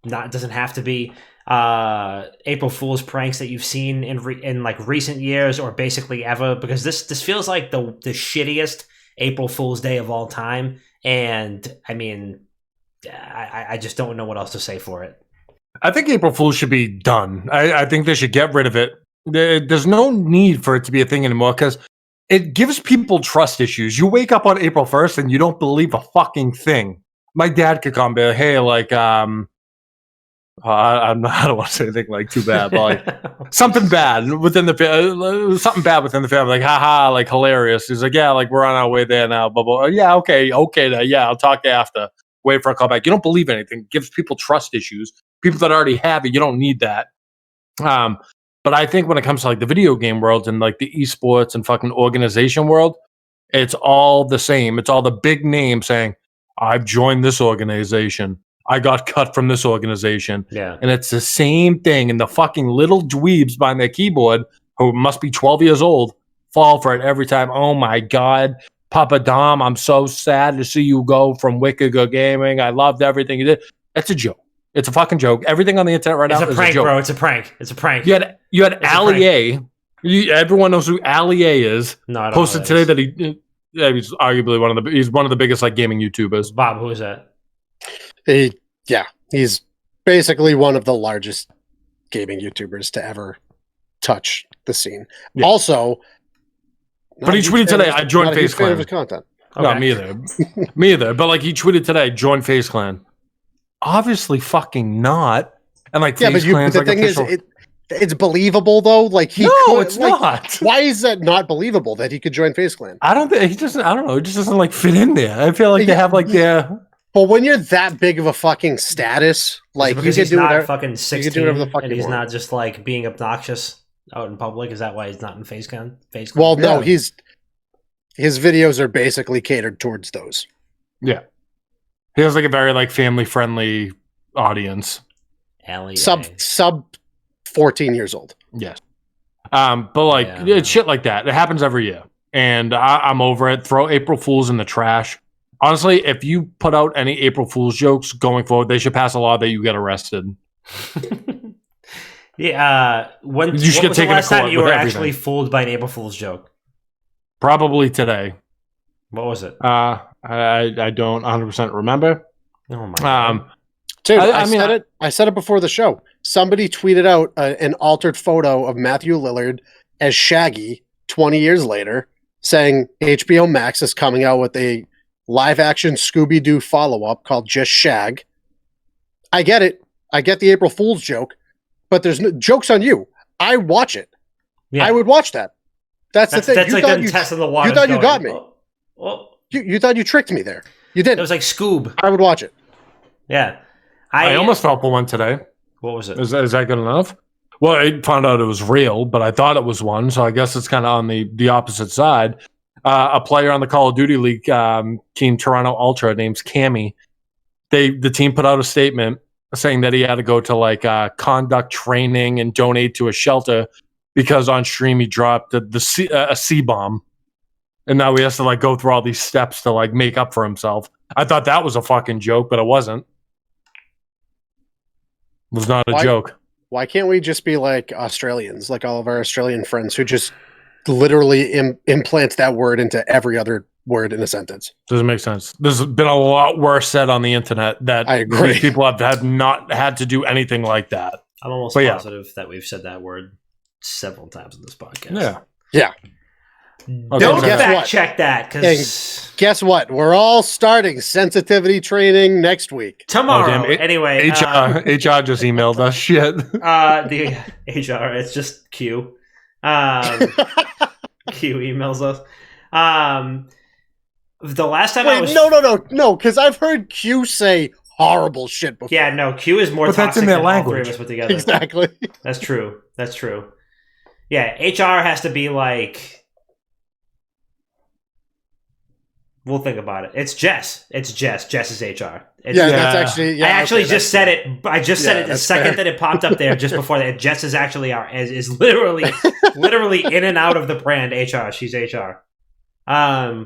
not doesn't have to be April Fool's pranks that you've seen in like recent years or basically ever? Because this feels like the shittiest April Fool's Day of all time. And I mean, I just don't know what else to say for it. I think April Fool's should be done. I think they should get rid of it. There's no need for it to be a thing anymore because it gives people trust issues. You wake up on April 1st and you don't believe a fucking thing. My dad could come and be like, hey, like, I don't want to say anything like too bad, but like something bad within the family, like, haha, like hilarious. He's like, yeah, like we're on our way there now, blah, blah. Yeah, okay, then, yeah, I'll talk after. Wait for a call back. You don't believe anything. It gives people trust issues. People that already have it, you don't need that. But I think when it comes to like the video game world and like the esports and fucking organization world, It's all the same. It's all the big names saying, I've joined this organization. I got cut from this organization. Yeah. And it's the same thing. And the fucking little dweebs behind their keyboard, who must be 12 years old, fall for it every time. Oh my God. Papa Dom, I'm so sad to see you go from Wicked Good Gaming. I loved everything you did. It's a joke. It's a fucking joke. Everything on the internet right now is a prank, joke. bro. It's a prank. It's a prank. You had Ali A. Everyone knows who Ali A is. No, I don't Posted know today that he's arguably he's one of the biggest like gaming YouTubers. Bob, who is that? He's basically one of the largest gaming YouTubers to ever touch the scene. Yeah. Also, but he tweeted today, I joined FaZe Clan. Of his content. Okay. No, me either. Me either. But like he tweeted today, join FaZe Clan. Obviously, fucking not. And like, yeah, but the thing is, it's believable though. Like it's not. Why is that not believable that he could join FaZe Clan? I don't think he doesn't. I don't know. He just doesn't like fit in there. I feel like they have like their. But when you're that big of a fucking status, like you can do whatever. Fucking 16, you can do whatever the fuck and he's not just like being obnoxious out in public. Is that why he's not in FaZe Clan? Well, no, his videos are basically catered towards those. Yeah, he has like a very like family friendly audience. Sub 14 years old. Yes. But like it's shit like that. It happens every year, and I'm over it. Throw April Fools in the trash. Honestly, if you put out any April Fool's jokes going forward, they should pass a law that you get arrested. Yeah. When you should was the last time you were actually fooled by an April Fool's joke? Probably today. What was it? I don't 100% remember. Oh my God. Dude, I said it before the show. Somebody tweeted out an altered photo of Matthew Lillard as Shaggy 20 years later, saying HBO Max is coming out with a live-action Scooby-Doo follow-up called Just Shag. I get it. I get the April Fool's joke, but there's no joke's on you. I watch it. Yeah. I would watch that. That's the thing. That's like them testing the water. You thought you got me. You thought you tricked me there. You didn't. It was like Scoob. I would watch it. Yeah. I almost fell for one today. What was it? Is that good enough? Well, I found out it was real, but I thought it was one, so I guess it's kind of on the opposite side. A player on the Call of Duty League team, Toronto Ultra, named Cammy. The team put out a statement saying that he had to go to like conduct training and donate to a shelter because on stream he dropped a C-bomb, and now he has to like go through all these steps to like make up for himself. I thought that was a fucking joke, but it wasn't. It was not a joke. Why can't we just be like Australians, like all of our Australian friends who just literally implant that word into every other word in a sentence? Doesn't make sense. There's been a lot worse said on the internet that I agree. These people have not had to do anything like that. I'm almost positive that we've said that word several times in this podcast. Yeah. Yeah. Okay, don't fact check that, because guess what? We're all starting sensitivity training next week. Tomorrow. Anyway. HR just emailed us shit. The HR, it's just Q. Q emails us. The last time I was no, because I've heard Q say horrible shit before. Yeah, no, Q is more toxic than all three of us put together. Exactly. That's true. Yeah, HR has to be like, we'll think about it. It's Jess. Jess is HR. That's actually. Yeah, I actually just said it. I just said it the second that it popped up there. Just before that, Jess is actually is literally in and out of the brand HR. She's HR. But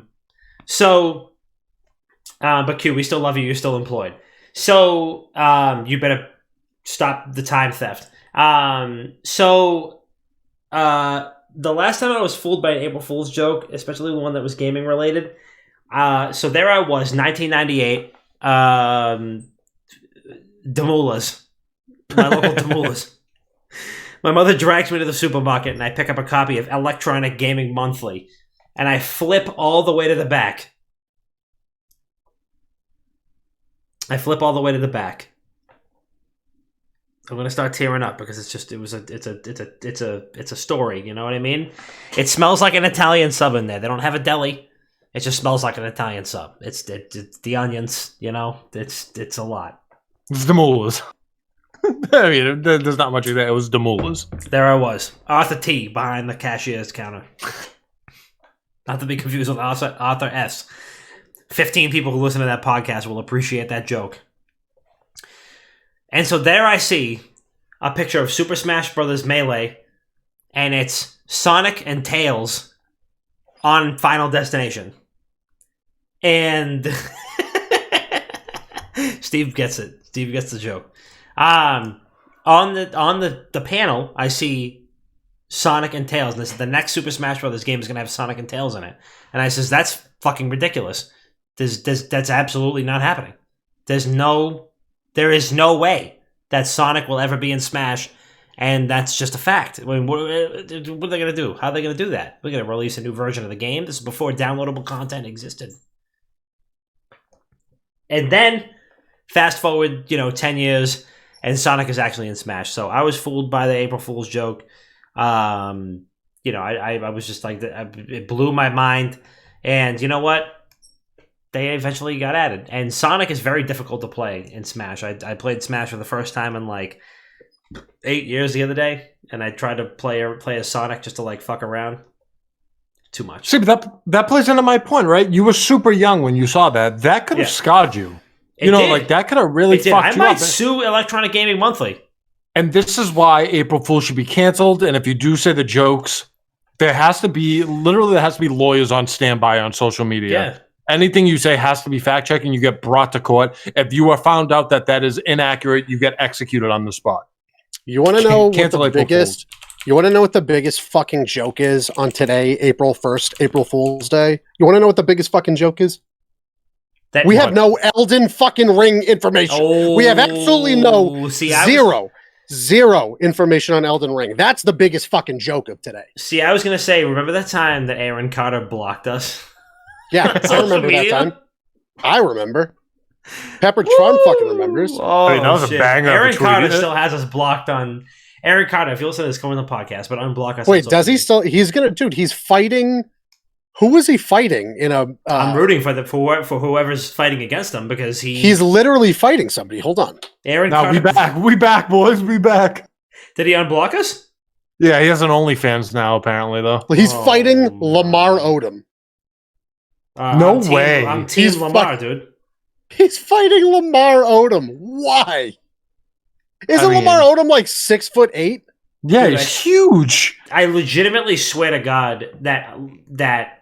Q, we still love you. You're still employed. So you better stop the time theft. The last time I was fooled by an April Fool's joke, especially one that was gaming related. So there I was, 1998. Demoulas. My local Demoulas. My mother drags me to the supermarket and I pick up a copy of Electronic Gaming Monthly. And I flip all the way to the back. I'm gonna start tearing up because it's a story. You know what I mean? It smells like an Italian sub in there. They don't have a deli. It just smells like an Italian sub. It's the onions. You know, it's a lot. It's Demoulas. I mean, there's not much of that. It was Demoulas. There I was, Arthur T. behind the cashier's counter. Not to be confused with Arthur S. 15 people who listen to that podcast will appreciate that joke. And so there I see a picture of Super Smash Bros. Melee, and it's Sonic and Tails on Final Destination. And Steve gets it. Steve gets the joke. On the panel, I see Sonic and Tails. And this is the next Super Smash Bros. Game is going to have Sonic and Tails in it. And I says, that's fucking ridiculous. That's absolutely not happening. There is no way that Sonic will ever be in Smash, and that's just a fact. I mean, what are they going to do? How are they going to do that? We're going to release a new version of the game. This is before downloadable content existed. And then, fast forward, 10 years, and Sonic is actually in Smash. So I was fooled by the April Fool's joke. I was just like, it blew my mind. And you know what? They eventually got added. And Sonic is very difficult to play in Smash. I played Smash for the first time in like 8 years the other day, and I tried to play as Sonic just to like fuck around. Too much. See, but that plays into my point, right? You were super young when you saw that. That could have scarred you. Like that could have really fucked you up. I might sue Electronic Gaming Monthly. And this is why April Fool should be canceled. And if you do say the jokes, there has to be lawyers on standby on social media. Yeah. Anything you say has to be fact-checked, and you get brought to court. If you are found out that is inaccurate, you get executed on the spot. You want to know what the biggest? You want to know what the biggest fucking joke is on today, April 1st, April Fool's Day? You want to know what the biggest fucking joke is? We have no Elden fucking Ring information. Oh, we have absolutely zero information on Elden Ring. That's the biggest fucking joke of today. See, I was going to say, remember that time that Aaron Carter blocked us? Yeah, I remember that time. I remember. Pepper Tron fucking remembers. Oh, that was a banger. Aaron Carter still has us blocked on... Aaron Carter, if you listen to this, come on the podcast, but unblock us. Wait, does he still... He's gonna... Dude, he's fighting... Who was he fighting in a... I'm rooting for whoever's fighting against him, because he's literally fighting somebody. Hold on. Aaron Carter... We back, boys. We back. Did he unblock us? Yeah, he has an OnlyFans now, apparently, though. He's fighting Lamar Odom. No way. I'm Team Lamar, dude. He's fighting Lamar Odom. Why? Isn't Lamar Odom like 6'8"? Yeah, dude, he's huge. I legitimately swear to God that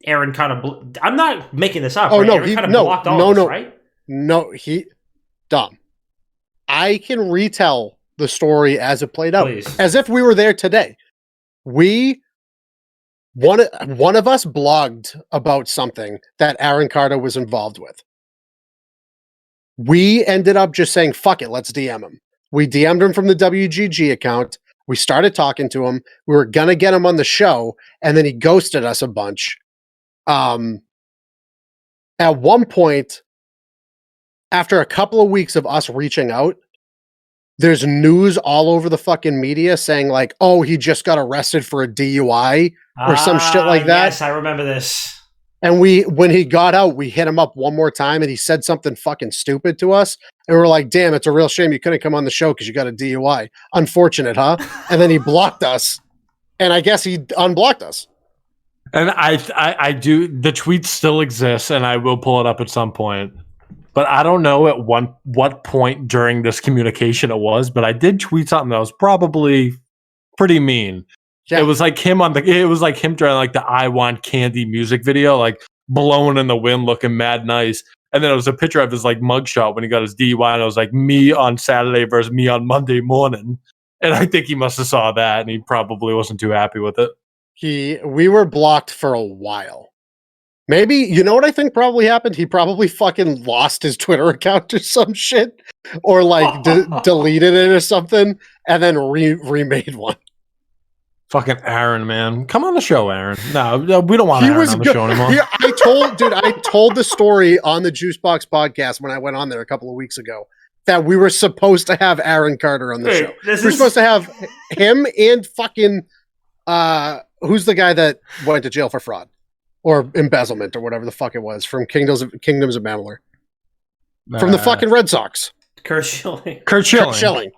Aaron Carter... I'm not making this up. Oh, right? no. Aaron Carter blocked all of us, right? No, Dumb. I can retell the story as it played out. Please. As if we were there today. One of us blogged about something that Aaron Carter was involved with. We ended up just saying, fuck it, let's DM him. We DM'd him from the WGG account. We started talking to him. We were going to get him on the show, and then he ghosted us a bunch. At one point, after a couple of weeks of us reaching out, there's news all over the fucking media saying like, oh, he just got arrested for a DUI or some shit like that. Yes, I remember this. And when he got out, we hit him up one more time and he said something fucking stupid to us. And we're like, damn, it's a real shame you couldn't come on the show because you got a DUI. Unfortunate, huh? And then he blocked us. And I guess he unblocked us. And I do, the tweet still exists, and I will pull it up at some point. But I don't know at what point during this communication it was, but I did tweet something that was probably pretty mean. Yeah. It was like him during like the I Want Candy music video, like blowing in the wind, looking mad nice. And then it was a picture of his like mugshot when he got his DUI, and it was like me on Saturday versus me on Monday morning. And I think he must have saw that, and he probably wasn't too happy with it. We were blocked for a while. Maybe, you know what I think probably happened? He probably fucking lost his Twitter account or some shit, or like deleted it or something, and then remade one. Fucking Aaron, man. Come on the show, Aaron. No, we don't want Aaron on the show anymore. Yeah, I told the story on the Juicebox podcast when I went on there a couple of weeks ago that we were supposed to have Aaron Carter on the show. We're supposed to have him and fucking, who's the guy that went to jail for fraud or embezzlement or whatever the fuck it was from Kingdoms of Amalur. From the fucking Red Sox. Kurt Schilling. Kurt Schilling.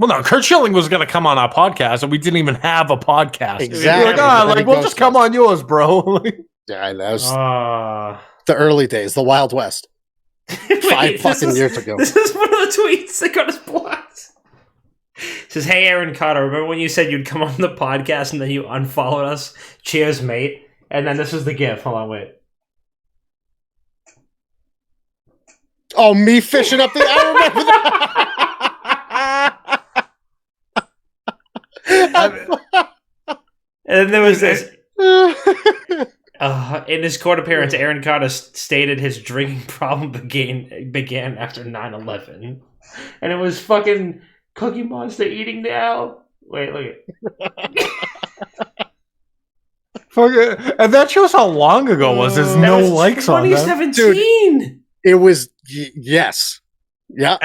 Well, no, Kurt Schilling was going to come on our podcast, and we didn't even have a podcast. Exactly. We'll just come on yours, bro. Yeah, that was the early days, the Wild West. Wait, 5 fucking years ago. This is one of the tweets that got us blocked. It says, "Hey, Aaron Carter, remember when you said you'd come on the podcast and then you unfollowed us? Cheers, mate." And then this is the GIF. Hold on, wait. Oh, me fishing up the... I remember that. And then there was this... in his court appearance, Aaron Carter stated his drinking problem began after 9/11. And it was fucking Cookie Monster eating now. Wait, look at And that shows how long ago it was. There's no likes on that. 2017. Dude, it was... yes. Yeah.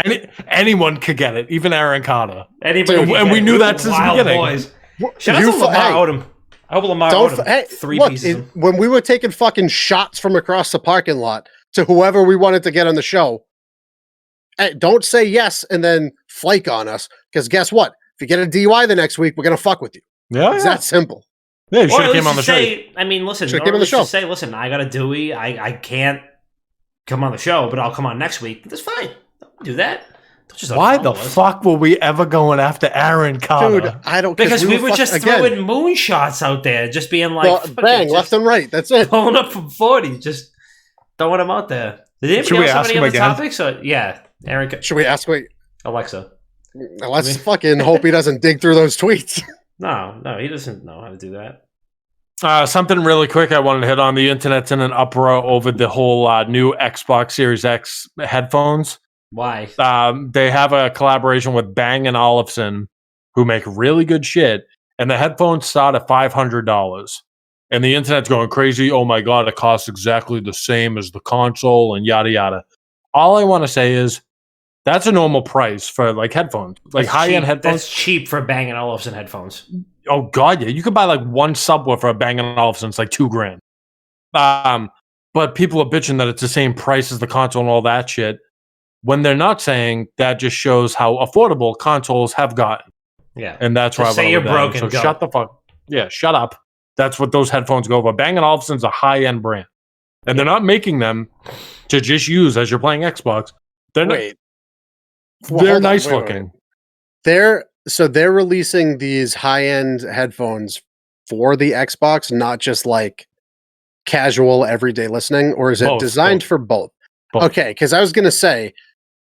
Anyone could get it, even Aaron Carter. Anybody And we knew that since the beginning. Boys. Shout out to Lamar Odom. I hope Lamar owed him 3 pieces. When we were taking fucking shots from across the parking lot to whoever we wanted to get on the show, don't say yes and then flake on us, because guess what? If you get a DUI the next week, we're going to fuck with you. Yeah, it's that simple. Yeah, you should have came on the show. I mean, listen, say, listen, I got a Dewey. I can't come on the show, but I'll come on next week. That's fine. Don't do that. Why the fuck were we ever going after Aaron Carter? Dude, I don't... Because we were just throwing moonshots out there, just being like... bang, left and right, that's it. Pulling up from 40, just throwing them out there. Did anybody else have any other topics? Yeah, Aaron... Should we ask... Alexa. Let's fucking hope he doesn't dig through those tweets. No, he doesn't know how to do that. Something really quick I wanted to hit on. The internet's in an uproar over the whole new Xbox Series X headphones. Why? They have a collaboration with Bang & Olufsen, who make really good shit, and the headphones start at $500. And the internet's going crazy. Oh my god, it costs exactly the same as the console, and yada yada. All I want to say is that's a normal price for like headphones, like high-end headphones. That's cheap for Bang & Olufsen headphones. Oh god, yeah, you could buy like one subwoofer at Bang & Olufsen. It's like $2,000. But people are bitching that it's the same price as the console and all that shit. When they're not saying, that just shows how affordable consoles have gotten. Yeah. And that's why I say you're broken. So shut the fuck. Yeah, shut up. That's what those headphones go for. Bang & Olufsen's a high-end brand. And they're not making them to just use as you're playing Xbox. They're they're nice looking. They're releasing these high-end headphones for the Xbox, not just like casual everyday listening, or is it designed for both? Okay, because I was gonna say,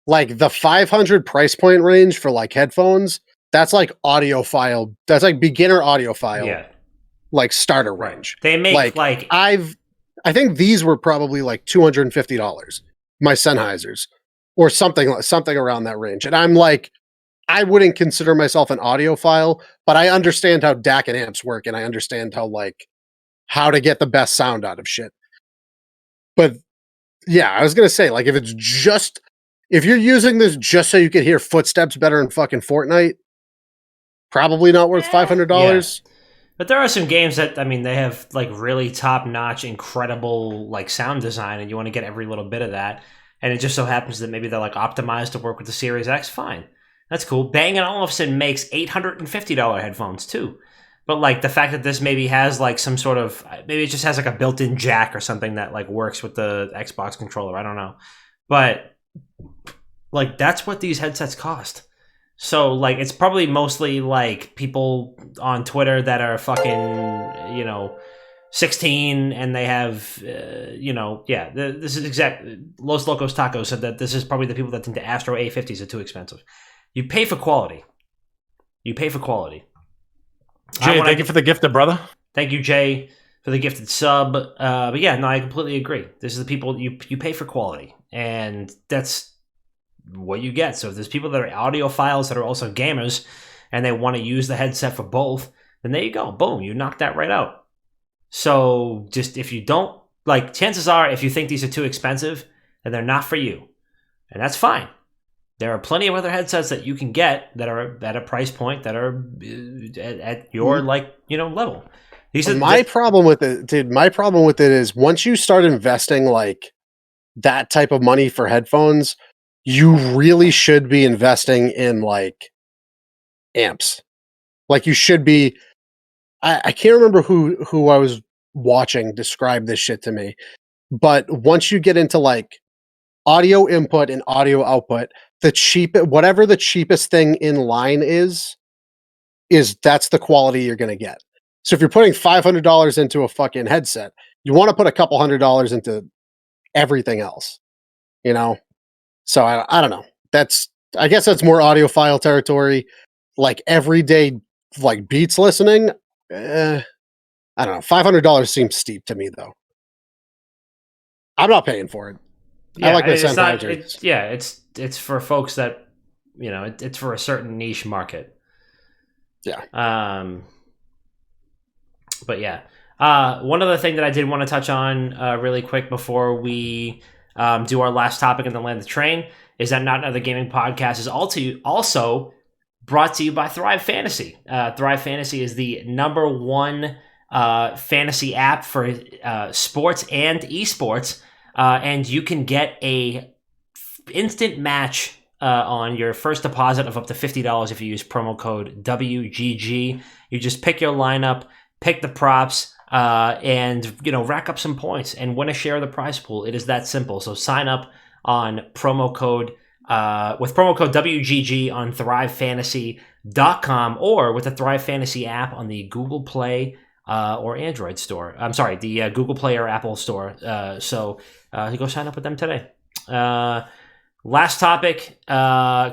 like the 500 price point range for like headphones, that's like audiophile. That's like beginner audiophile. Like starter range. They make like I think these were probably like $250. My Sennheisers, or something around that range. And I'm like, I wouldn't consider myself an audiophile, but I understand how DAC and amps work, and I understand how to get the best sound out of shit. But yeah, I was gonna say, like, if you're using this just so you can hear footsteps better in fucking Fortnite, probably not worth $500. Yeah. But there are some games that, I mean, they have like really top-notch, incredible like sound design, and you want to get every little bit of that. And it just so happens that maybe they're like optimized to work with the Series X. Fine, that's cool. Bang & Olufsen makes $850 headphones too. But like the fact that this maybe has like some sort of, maybe it just has like a built-in jack or something that like works with the Xbox controller. I don't know. But like that's what these headsets cost. So like it's probably mostly like people on Twitter that are fucking, 16 and they have, this is exact. Los Locos Tacos said that this is probably the people that think the Astro A50s are too expensive. You pay for quality. Jay, thank you for the gifted, brother. Thank you, Jay, for the gifted sub. But yeah, no, I completely agree. This is the people you pay for quality, and that's what you get. So if there's people that are audiophiles that are also gamers, and they want to use the headset for both, then there you go. Boom, you knock that right out. So just if you don't, like, chances are if you think these are too expensive, then they're not for you. And that's fine. There are plenty of other headsets that you can get that are at a price point that are at your level. My problem with it is once you start investing like that type of money for headphones, you really should be investing in like amps. Like you should be. I can't remember who I was watching describe this shit to me, but once you get into like audio input and audio output, whatever the cheapest thing in line is that's the quality you're going to get. So if you're putting $500 into a fucking headset, you want to put a couple $100 into everything else, you know? So I don't know. I guess that's more audiophile territory. Like everyday like Beats listening, I don't know. $500 seems steep to me though. I'm not paying for it. I like my Sennheiser. It's for folks that, you know, it's for a certain niche market. Yeah. But yeah. One other thing that I did want to touch on really quick before we do our last topic in the land of the train is that Not Another Gaming Podcast is also brought to you by Thrive Fantasy. Thrive Fantasy is the #1 fantasy app for sports and esports, and you can get a instant match on your first deposit of up to $50 if you use promo code WGG. You just pick your lineup, pick the props, and rack up some points and win a share of the prize pool. It is that simple. So sign up on with promo code WGG on ThriveFantasy.com or with the Thrive Fantasy app on the Google Play or Android store. I'm sorry, the Google Play or Apple store. So go sign up with them today. Last topic,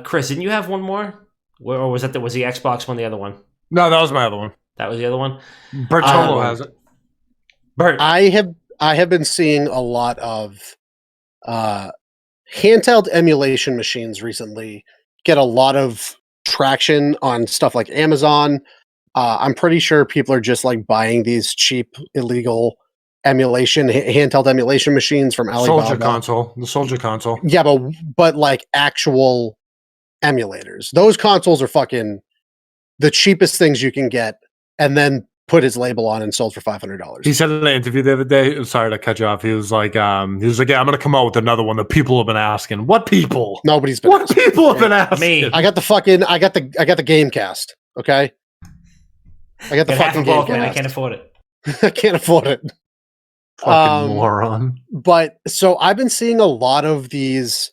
Chris, didn't you have one more? Or was the Xbox one the other one? No, that was my other one. That was the other one? Bertolo has it. Bert. I have been seeing a lot of handheld emulation machines recently get a lot of traction on stuff like Amazon. I'm pretty sure people are just like buying these cheap, illegal handheld emulation machines from Alibaba. The Soldier console. Yeah, but like actual emulators. Those consoles are fucking the cheapest things you can get, and then put his label on and sold for $500. He said in an interview the other day, sorry to cut you off, he was like, yeah, I'm gonna come out with another one that people have been asking. What people? Nobody's been asking. People have been asking? Me. I got the Gamecast, okay? I got the fucking Gamecast. Man, I can't afford it. I can't afford it. Fucking moron. But so I've been seeing a lot of these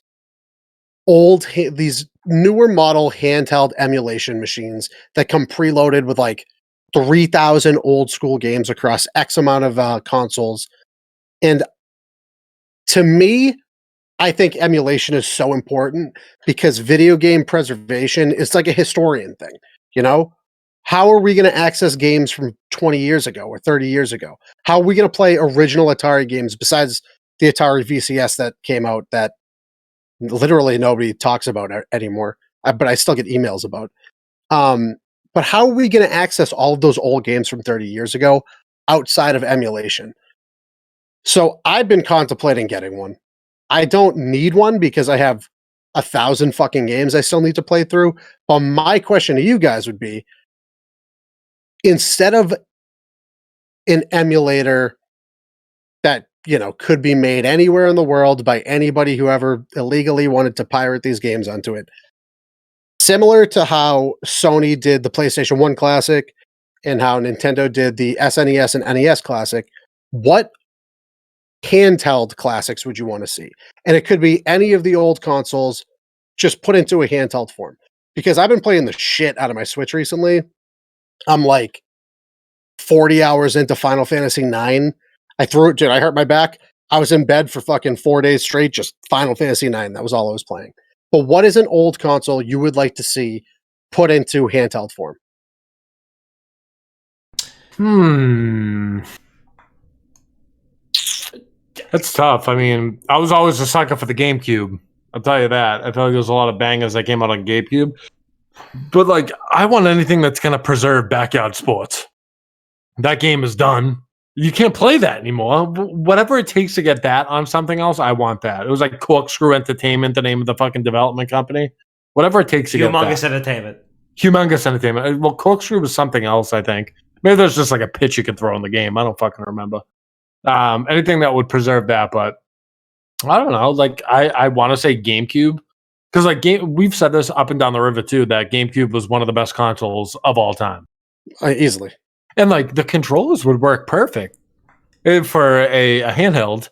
these newer model handheld emulation machines that come preloaded with like 3,000 old school games across X amount of consoles. And to me, I think emulation is so important because video game preservation is like a historian thing, you know? How are we going to access games from 20 years ago or 30 years ago? How are we going to play original Atari games besides the Atari VCS that came out that literally nobody talks about anymore, but I still get emails about? But how are we going to access all of those old games from 30 years ago outside of emulation? So I've been contemplating getting one. I don't need one because I have 1,000 fucking games I still need to play through. But my question to you guys would be, instead of an emulator that, could be made anywhere in the world by anybody who ever illegally wanted to pirate these games onto it, similar to how Sony did the PlayStation 1 Classic and how Nintendo did the SNES and NES Classic, what handheld classics would you want to see? And it could be any of the old consoles just put into a handheld form. Because I've been playing the shit out of my Switch recently. I'm like 40 hours into Final Fantasy IX. I hurt my back. I was in bed for fucking 4 days straight, just Final Fantasy IX. That was all I was playing. But what is an old console you would like to see put into handheld form? That's tough. I mean, I was always a sucker for the GameCube. I'll tell you that. I feel like there's a lot of bangers that came out on GameCube. But, like, I want anything that's going to preserve backyard sports. That game is done. You can't play that anymore. Whatever it takes to get that on something else, I want that. It was like Corkscrew Entertainment, the name of the fucking development company. Whatever it takes to get that. Humongous Entertainment. Well, Corkscrew was something else, I think. Maybe there's just like a pitch you could throw in the game. I don't fucking remember. Anything that would preserve that, but I don't know. Like, I want to say GameCube Because like we've said this up and down the river too, that GameCube was one of the best consoles of all time. Easily. And like the controllers would work perfect for a handheld.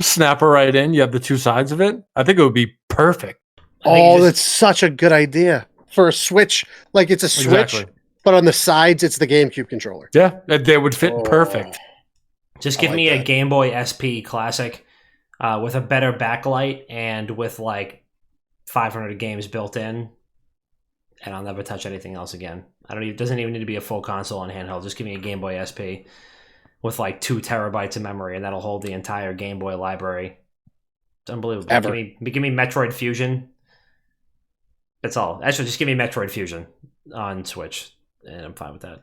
Snap it right in. You have the two sides of it. I think it would be perfect. That's such a good idea for a Switch. Like it's a Switch, but on the sides it's the GameCube controller. Yeah, they would fit perfect. Just give me a Game Boy SP Classic with a better backlight and with like 500 games built in, and I'll never touch anything else again. It doesn't even need to be a full console on handheld. Just give me a Game Boy SP with like 2 terabytes of memory, and that'll hold the entire Game Boy library. It's unbelievable. Give me Metroid Fusion. That's all. Actually, just give me Metroid Fusion on Switch, and I'm fine with that.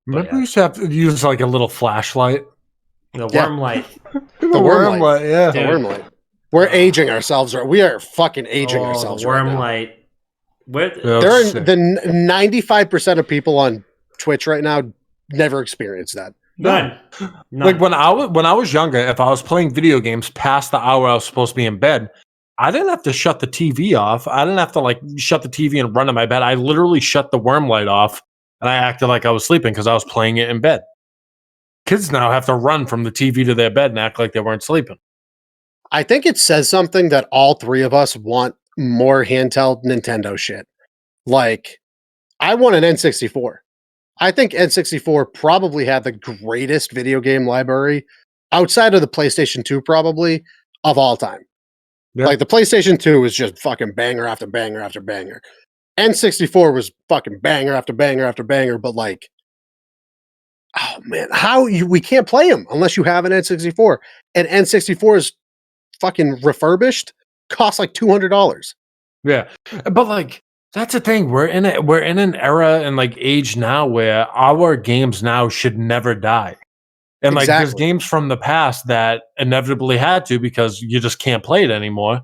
Remember, you used to have to use like a little flashlight. The worm light. The worm light. Yeah. The worm light. We're aging ourselves. We are fucking aging ourselves. The worm right now. light. The 95% of people on Twitch right now never experienced that. None. Like when I was younger, if I was playing video games past the hour I was supposed to be in bed, I didn't have to shut the TV off. I didn't have to like shut the TV and run to my bed. I literally shut the worm light off, and I acted like I was sleeping because I was playing it in bed. Kids now have to run from the TV to their bed and act like they weren't sleeping. I think it says something that all three of us want more handheld Nintendo shit. Like, I want an N64. I think N64 probably had the greatest video game library outside of the PlayStation 2, probably, of all time. Yep. Like, the PlayStation 2 was just fucking banger after banger after banger. N64 was fucking banger after banger after banger, but like, oh man, we can't play them unless you have an N64. And N64 is fucking refurbished, costs like $200. Yeah, but like that's the thing. We're in an era and like age now where our games now should never die. And like there's games from the past that inevitably had to because you just can't play it anymore.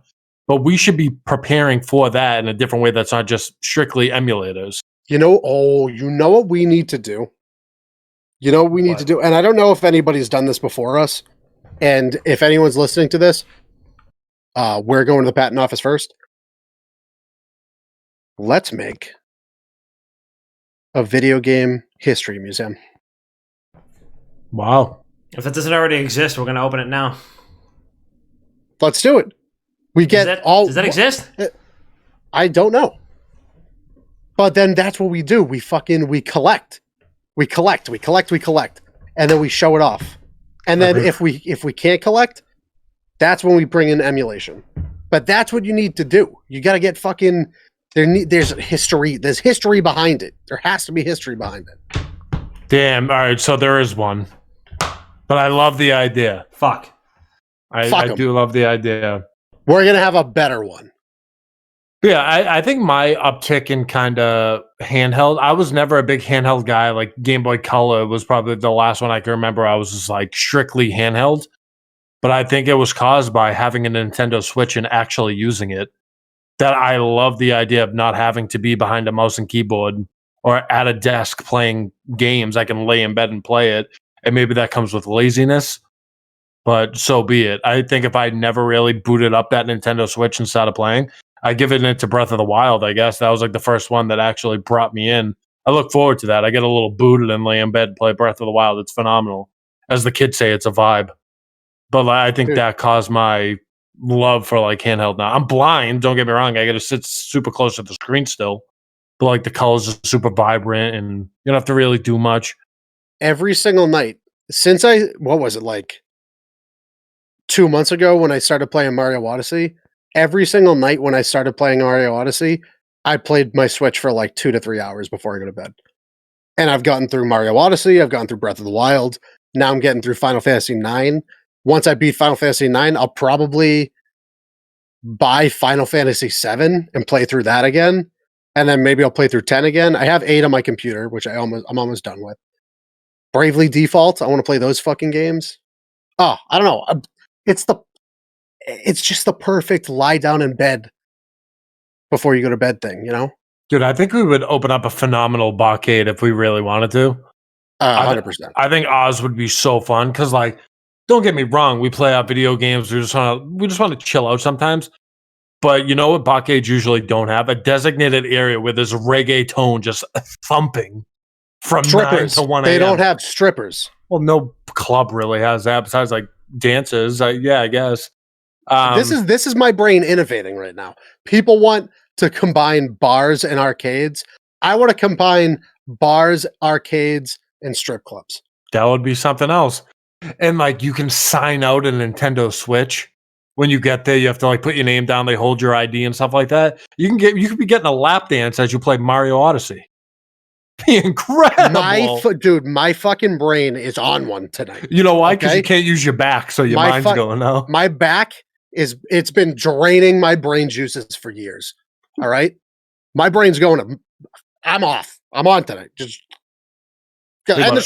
But we should be preparing for that in a different way that's not just strictly emulators. You know what we need to do? You know what we need to do? And I don't know if anybody's done this before us. And if anyone's listening to this, we're going to the patent office first. Let's make a video game history museum. Wow. If that doesn't already exist, we're going to open it now. Let's do it. Does that exist? I don't know. But then that's what we do. We collect. We collect. And then we show it off. And then if we can't collect, that's when we bring in emulation. But that's what you need to do. You got to get fucking there's history. There's history behind it. There has to be history behind it. Damn. All right. So there is one. But I love the idea. Fuck. I do love the idea. We're going to have a better one. Yeah, I think my uptick in kind of handheld, I was never a big handheld guy. Like Game Boy Color was probably the last one I can remember. I was just like strictly handheld. But I think it was caused by having a Nintendo Switch and actually using it. That I love the idea of not having to be behind a mouse and keyboard or at a desk playing games. I can lay in bed and play it. And maybe that comes with laziness. But so be it. I think if I never really booted up that Nintendo Switch and started playing, I'd give it into Breath of the Wild, I guess. That was like the first one that actually brought me in. I look forward to that. I get a little booted and lay in bed and play Breath of the Wild. It's phenomenal. As the kids say, it's a vibe. But like, I think that caused my love for like handheld now. I'm blind, don't get me wrong. I got to sit super close to the screen still. But like the colors are super vibrant and you don't have to really do much. Every single night since what was it, like 2 months ago when I started playing Mario Odyssey, every single night when I started playing Mario Odyssey, I played my Switch for like 2 to 3 hours before I go to bed. And I've gotten through Mario Odyssey, I've gone through Breath of the Wild, now I'm getting through Final Fantasy IX. Once I beat Final Fantasy IX, I'll probably buy Final Fantasy VII and play through that again. And then maybe I'll play through 10 again. I have 8 on my computer, which I'm almost done with. Bravely Default, I want to play those fucking games. Oh, I don't know. It's just the perfect lie down in bed before you go to bed thing, you know? Dude, I think we would open up a phenomenal barcade if we really wanted to. 100%. I think Oz would be so fun because, like, don't get me wrong, we play out video games. We just want to chill out sometimes. But you know what barcades usually don't have? A designated area where there's reggaeton just thumping from 9 to 1 a.m. They don't have strippers. Well, no club really has that besides like dances. Yeah, I guess. This is my brain innovating right now. People want to combine bars and arcades. I want to combine bars, arcades, and strip clubs. That would be something else. And like you can sign out a Nintendo Switch. When you get there, you have to like put your name down. They hold your ID and stuff like that. You could be getting a lap dance as you play Mario Odyssey. Be incredible, dude. My fucking brain is on one tonight. You know why? Because you can't use your back, so your mind's going out. My back it's been draining my brain juices for years. All right, my brain's going. I'm off. I'm on tonight. Just end the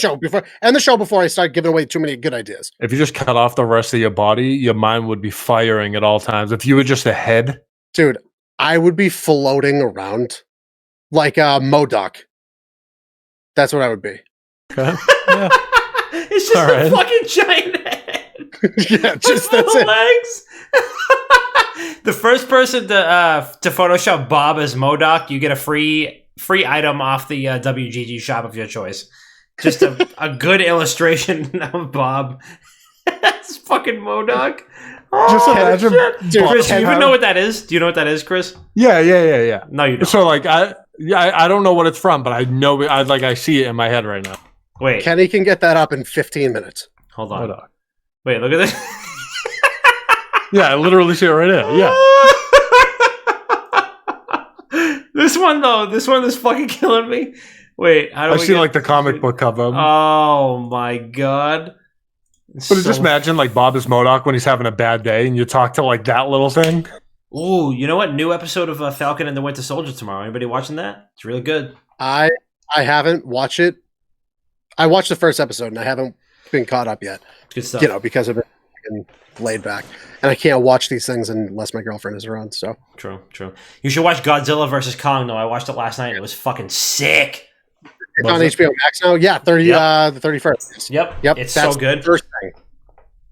show before I start giving away too many good ideas. If you just cut off the rest of your body, your mind would be firing at all times. If you were just a head, dude, I would be floating around like a MODOK. That's what I would be. Okay. Yeah. It's just a fucking giant head. Yeah, just that's it. Legs. The first person to Photoshop Bob as MODOK, you get a free item off the WGG shop of your choice. Just a good illustration of Bob. That's fucking MODOK. Just imagine, dude, Chris. Do you even know what that is? Do you know what that is, Chris? Yeah. No, you don't. So like, I don't know what it's from, but I know I see it in my head right now. Wait, Kenny can get that up in 15 minutes. Hold on. Wait, look at this. Yeah, I literally see it right now. Yeah. This one is fucking killing me. Wait, how do I see like the comic book cover. Oh my god. But just imagine like Bob is MODOK when he's having a bad day and you talk to like that little thing. Ooh, you know what? New episode of Falcon and the Winter Soldier tomorrow. Anybody watching that? It's really good. I haven't watched it. I watched the first episode and I haven't been caught up yet. Good stuff. You know, because of it being laid back. And I can't watch these things unless my girlfriend is around. So True. You should watch Godzilla vs. Kong though. I watched it last night. It was fucking sick. It's on HBO Max now. Yeah, the 31st. Yep. It's so good. The first thing.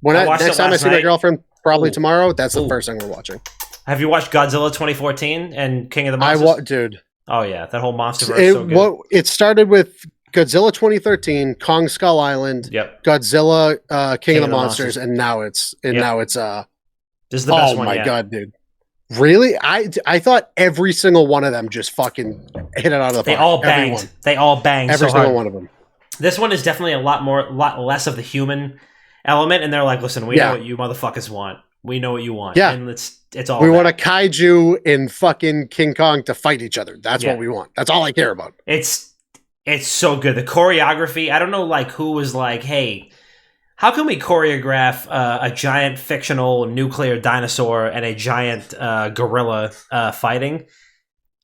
Next time I see my girlfriend, probably tomorrow, that's the first thing we're watching. Have you watched Godzilla 2014 and King of the Monsters? Dude. Oh yeah, that whole monsterverse is so good. It started with Godzilla 2013, Kong Skull Island, Godzilla, King of the Monsters, and now it's this is the best one. Oh my god, dude! Really? I thought every single one of them just fucking hit it out of the park. They all banged. They all banged. Every so single hard. one of them. This one is definitely a lot less of the human element, and they're like, "Listen, we know what you motherfuckers want. We know what you want. Yeah, and it's all. We want a kaiju and fucking King Kong to fight each other. That's what we want. That's all I care about. It's so good. The choreography. I don't know, like who was like, "Hey, how can we choreograph a giant fictional nuclear dinosaur and a giant gorilla fighting?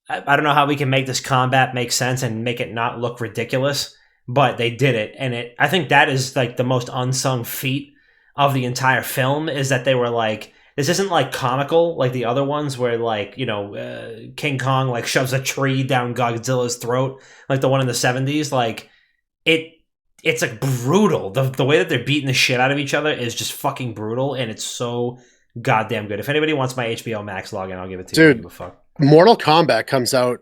I don't know how we can make this combat make sense and make it not look ridiculous." But they did it, and I think that is like the most unsung feat of the entire film is that they were like, this isn't like comical like the other ones where like, you know, King Kong like shoves a tree down Godzilla's throat, like the one in the 70s. Like it's like brutal. The way that they're beating the shit out of each other is just fucking brutal, and it's so goddamn good. If anybody wants my HBO Max login, I'll give it to you. Dude, Mortal Kombat comes out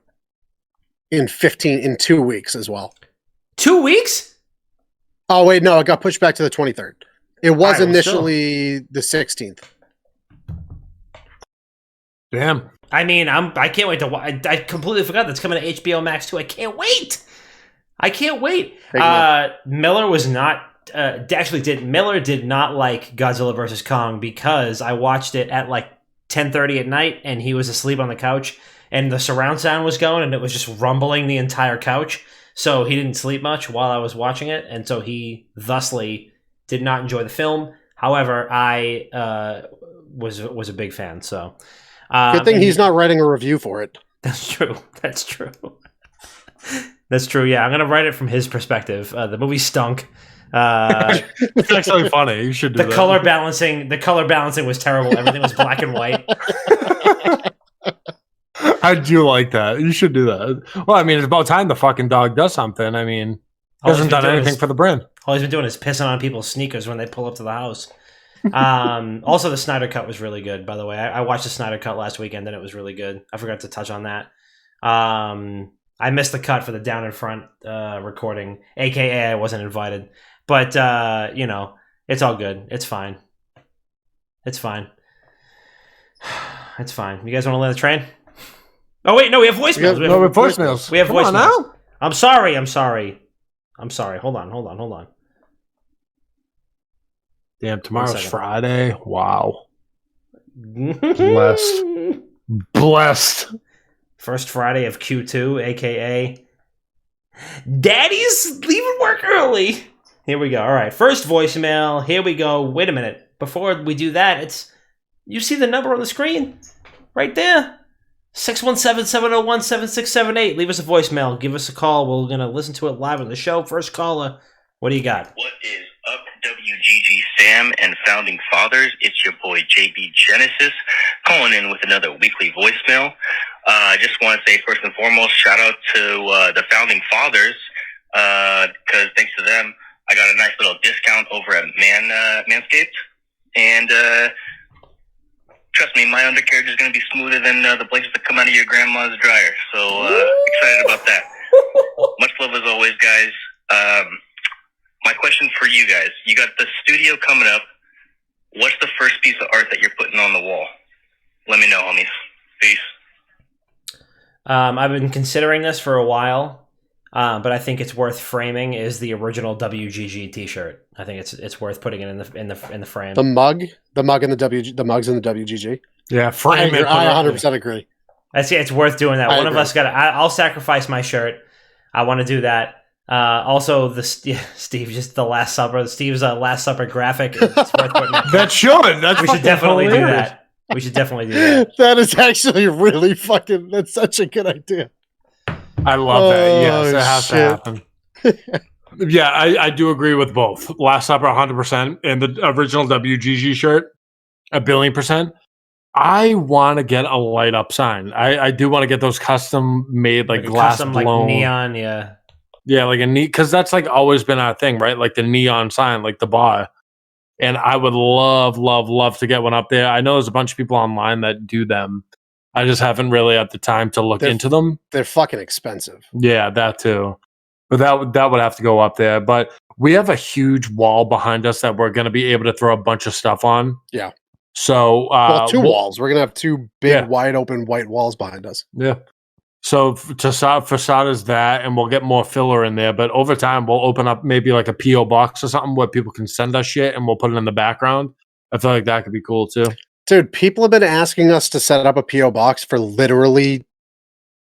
in 2 weeks as well. 2 weeks? Oh wait, no, it got pushed back to the 23rd. It was initially the 16th. Damn. I mean, I can't wait to watch. I completely forgot that's coming to HBO Max too. I can't wait. Miller was not Miller did not like Godzilla vs. Kong because I watched it at like 10:30 at night and he was asleep on the couch and the surround sound was going and it was just rumbling the entire couch. So he didn't sleep much while I was watching it, and so he thusly did not enjoy the film. However, I was a big fan. So good thing he's not writing a review for it. That's true. That's true. Yeah, I'm gonna write it from his perspective. The movie stunk. It's actually funny. You should do the color balancing. The color balancing was terrible. Everything was black and white. I do like that. You should do that. Well, I mean, it's about time the fucking dog does something. I mean, he hasn't done anything for the brand. All he's been doing is pissing on people's sneakers when they pull up to the house. Also, the Snyder Cut was really good, by the way. I watched the Snyder Cut last weekend, and it was really good. I forgot to touch on that. I missed the cut for the Down in Front recording, a.k.a. I wasn't invited. But, it's all good. It's fine. It's fine. It's fine. You guys want to land the train? Oh, wait, no, we have voicemails. We have voicemails. We have Come on voicemails. now. I'm sorry. Hold on. Damn, tomorrow's 1 second. Friday. Wow. Blessed. First Friday of Q2, a.k.a. Daddy's leaving work early. Here we go. All right, first voicemail. Here we go. Wait a minute. Before we do that, you see the number on the screen? Right there. 617-701-7678. Leave us a voicemail. Give us a call. We're going to listen to it live on the show. First caller. What do you got? What is up, WGG Sam and Founding Fathers? It's your boy JB Genesis calling in with another weekly voicemail. I just want to say first and foremost, shout out to the Founding Fathers because thanks to them, I got a nice little discount over at Manscaped. And trust me, my undercarriage is going to be smoother than the blades that come out of your grandma's dryer. So excited about that. Much love as always, guys. My question for you guys, you got the studio coming up. What's the first piece of art that you're putting on the wall? Let me know, homies. Peace. I've been considering this for a while, but I think it's worth framing is the original WGG T-shirt. I think it's worth putting it in the frame. The mugs in the WGG. Yeah, frame it. I 100% agree. It's worth doing that. I One agree. of us I'll sacrifice my shirt. I want to do that. Also, Steve, just the Last Supper. Steve's Last Supper graphic. It's worth putting it. That should. That's We should fucking definitely do hilarious. that. We should definitely do that. That is actually really fucking. That's such a good idea. I love that. Yes, Oh, it has shit. to happen. Yeah, I do agree with both. Last Supper, 100%, and the original WGG shirt, 1,000,000,000%. I want to get a light up sign. I do want to get those custom made, like glass custom, blown, like neon. Yeah. Yeah, like a neat, because that's like always been our thing, right? Like the neon sign, like the bar. And I would love to get one up there. I know there's a bunch of people online that do them. I just haven't really had the time to look into them. They're fucking expensive. Yeah, that too. But that would have to go up there. But we have a huge wall behind us that we're going to be able to throw a bunch of stuff on. Yeah. So Two walls. We're gonna have two big, Yeah. wide open white walls behind us. Yeah. So facade is that, and we'll get more filler in there. But over time, we'll open up maybe like a PO box or something where people can send us shit, and we'll put it in the background. I feel like that could be cool too. Dude, people have been asking us to set up a PO box for literally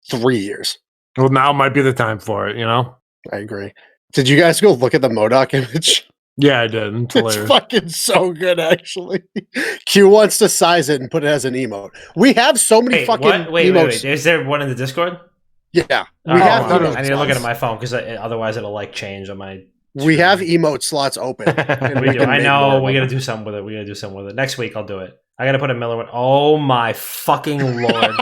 3 years. Well, now might be the time for it. You know? I agree. Did you guys go look at the MODOK image? Yeah, I did. It's It's hilarious. fucking so good, actually. Q wants to size it and put it as an emote. We have so many fucking Wait. emotes. Is there one in the Discord? Yeah, Oh, we have. no, no, emote I need to look at it on slots. my phone because otherwise it'll like change on my. We have emote slots open. and We do. can I make know. more We of got to them. do something with it. Next week I'll do it. I got to put a Miller one. Oh my fucking lord!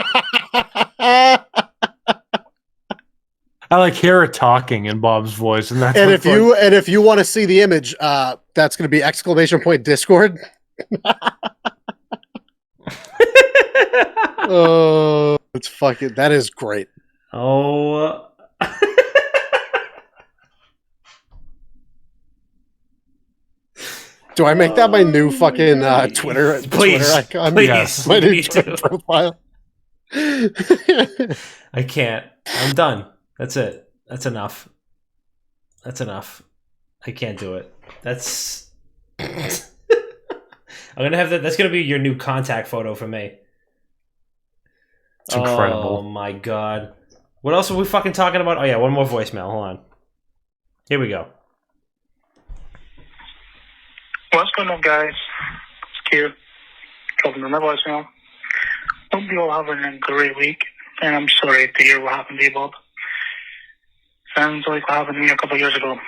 I like hear it talking in Bob's voice, and that's And what's if you want to see the image, that's going to be !Discord. Oh, it's fucking. That is great. Oh. Do I make that my new fucking Twitter Please. icon? Please. Yes. My new Me Twitter too. profile. I can't. I'm done. That's it. That's enough. I can't do it. That's. I'm gonna have that. That's gonna be your new contact photo for me. It's incredible. Oh my god. What else are we fucking talking about? Oh yeah, one more voicemail. Hold on. Here we go. What's going on, guys? It's Q. Dropping on my voicemail. Hope you all having a great week, and I'm sorry to hear what happened to you, Bob. Sounds like what happened to me a couple of years ago.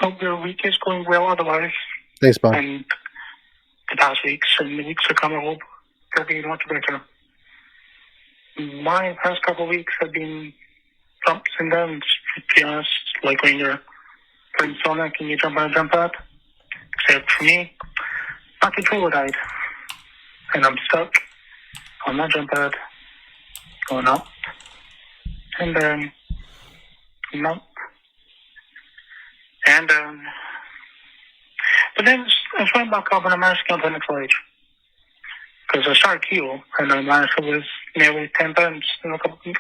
Hope your week is going well otherwise, Thanks, Bob. and the past weeks and the weeks to come, I hope they'll be much better. My past couple of weeks have been ups and downs, to be honest, like when you're playing Sonic and you jump on a jump pad. Except for me, my controller died. And I'm stuck on my jump pad, going up, and then, up, and then, but then I went back up and I managed to get on the next stage. Because I started Keel, and I managed to lose nearly 10 pounds in a couple weeks.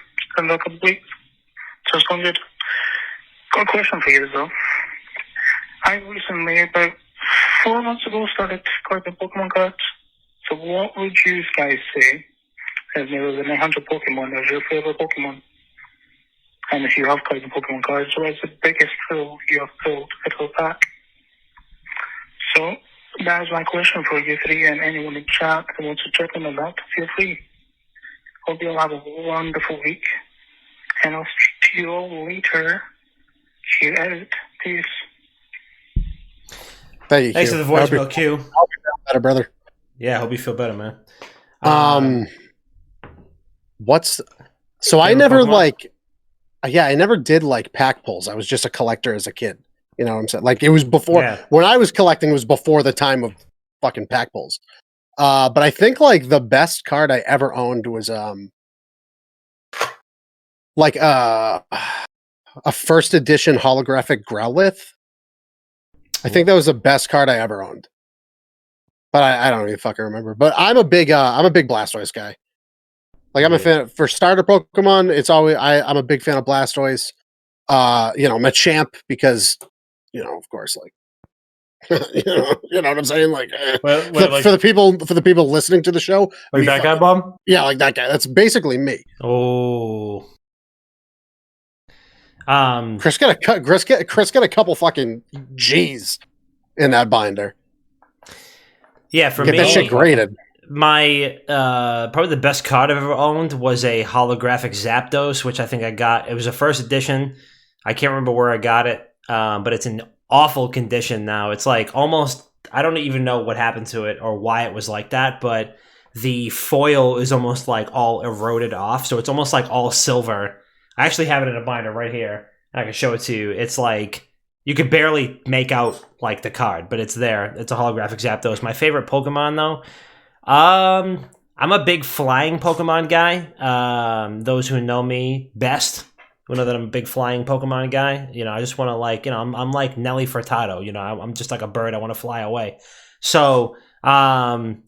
So it's going good. Got a question for you, though. I recently, about 4 months ago, started collecting Pokemon cards. So what would you guys say, as near the 900 Pokemon, as your favorite Pokemon? And if you have collected Pokemon cards, what is the biggest thrill you have pulled out of a pack? So that is my question for you three, and anyone in chat who wants to check in on that, feel free. Hope you all have a wonderful week, and I'll speak to you all later. Q out. Peace. Thank you, Thanks Q. for the voicemail, Q. I'll be better, brother. Yeah, I hope you feel better, man. So I never Pokemon? I never did like pack pulls. I was just a collector as a kid. You know what I'm saying? Like it was before Yeah. when I was collecting, it was before the time of fucking pack pulls. But I think like the best card I ever owned was a first edition holographic Growlithe. I think that was the best card I ever owned. But I don't even fucking remember. But I'm a big Blastoise guy. Like I'm a fan for starter Pokemon. It's always I'm a big fan of Blastoise. Machamp because of course, like you know what I'm saying. Like, for the people listening to the show, like that guy, Bob. Yeah, like that guy. That's basically me. Oh. Chris got a couple fucking G's in that binder. Yeah, for Get me, that shit graded. My probably the best card I've ever owned was a holographic Zapdos, which I think I got. It was a first edition. I can't remember where I got it, but it's in awful condition now. It's like almost, I don't even know what happened to it or why it was like that, but the foil is almost like all eroded off, so it's almost like all silver. I actually have it in a binder right here. I can show it to you. It's like you could barely make out like the card, but it's there. It's a holographic Zapdos. My favorite Pokemon though, I'm a big flying Pokemon guy. Those who know me best will know that I'm a big flying Pokemon guy. I just want to I'm like Nelly Furtado. I'm just like a bird. I want to fly away. So, I'm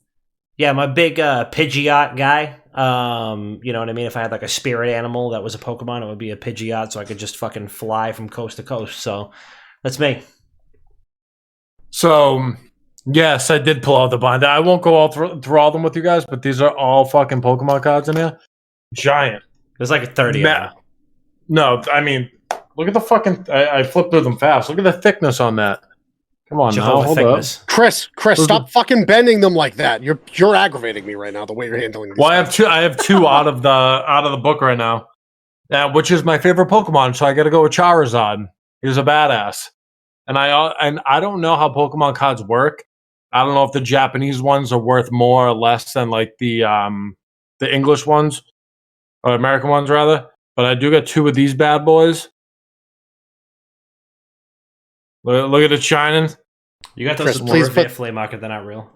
a big Pidgeot guy. You know what I mean? If I had like a spirit animal that was a Pokemon, it would be a Pidgeot, so I could just fucking fly from coast to coast. So that's me. So yes, I did pull out the binder. I won't go all through all of them with you guys, but these are all fucking Pokemon cards in here. Giant. There's like 30 of them. No, I mean, look at the fucking. I flipped through them fast. Look at the thickness on that. Come on, Jehovah now, hold thickness. up. Chris, stop fucking bending them like that. You're aggravating me right now. The way you're handling these. Well, I have two out of the book right now, which is my favorite Pokemon. So I got to go with Charizard. He's a badass, and I don't know how Pokemon cards work. I don't know if the Japanese ones are worth more or less than like the English ones or American ones rather. But I do get two of these bad boys. Look at it shining. You got those at Flea Market. They're not real.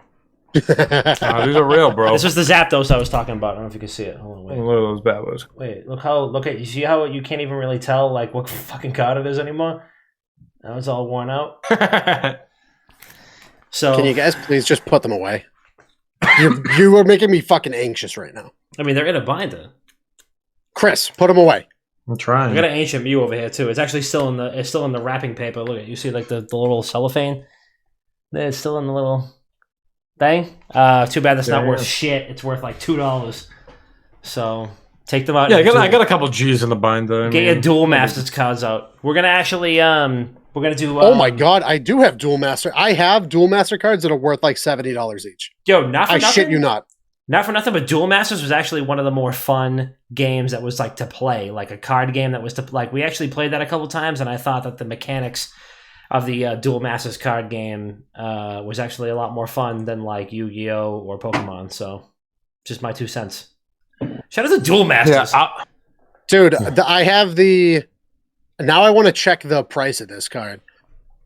These are real, bro. This was the Zapdos I was talking about. I don't know if you can see it. Hold on, wait. Look at those bad boys. Wait, look at you. See how you can't even really tell like what fucking card it is anymore? Now it's all worn out. So can you guys please just put them away? You are making me fucking anxious right now. I mean, they're in a binder. Chris, put them away. I'm trying. I got an Ancient Mew over here too. It's actually still in the wrapping paper. Look at you see like the little cellophane. It's still in the little thing. Too bad that's not worth shit. It's worth like $2. So take them out. Yeah, I got a couple G's in the binder. Get your Duel Masters cards out. We're gonna actually we're gonna do. Oh my god, I do have Duel Master. I have Duel Master cards that are worth like $70 each. Yo, not for I nothing. shit you not. Not for nothing, but Duel Masters was actually one of the more fun games that was like to play, like a card game that was to like. We actually played that a couple times, and I thought that the mechanics of the Duel Masters card game was actually a lot more fun than like Yu-Gi-Oh or Pokemon. So, just my 2 cents. Shout out to Duel Masters, dude. I have the. Now I want to check the price of this card.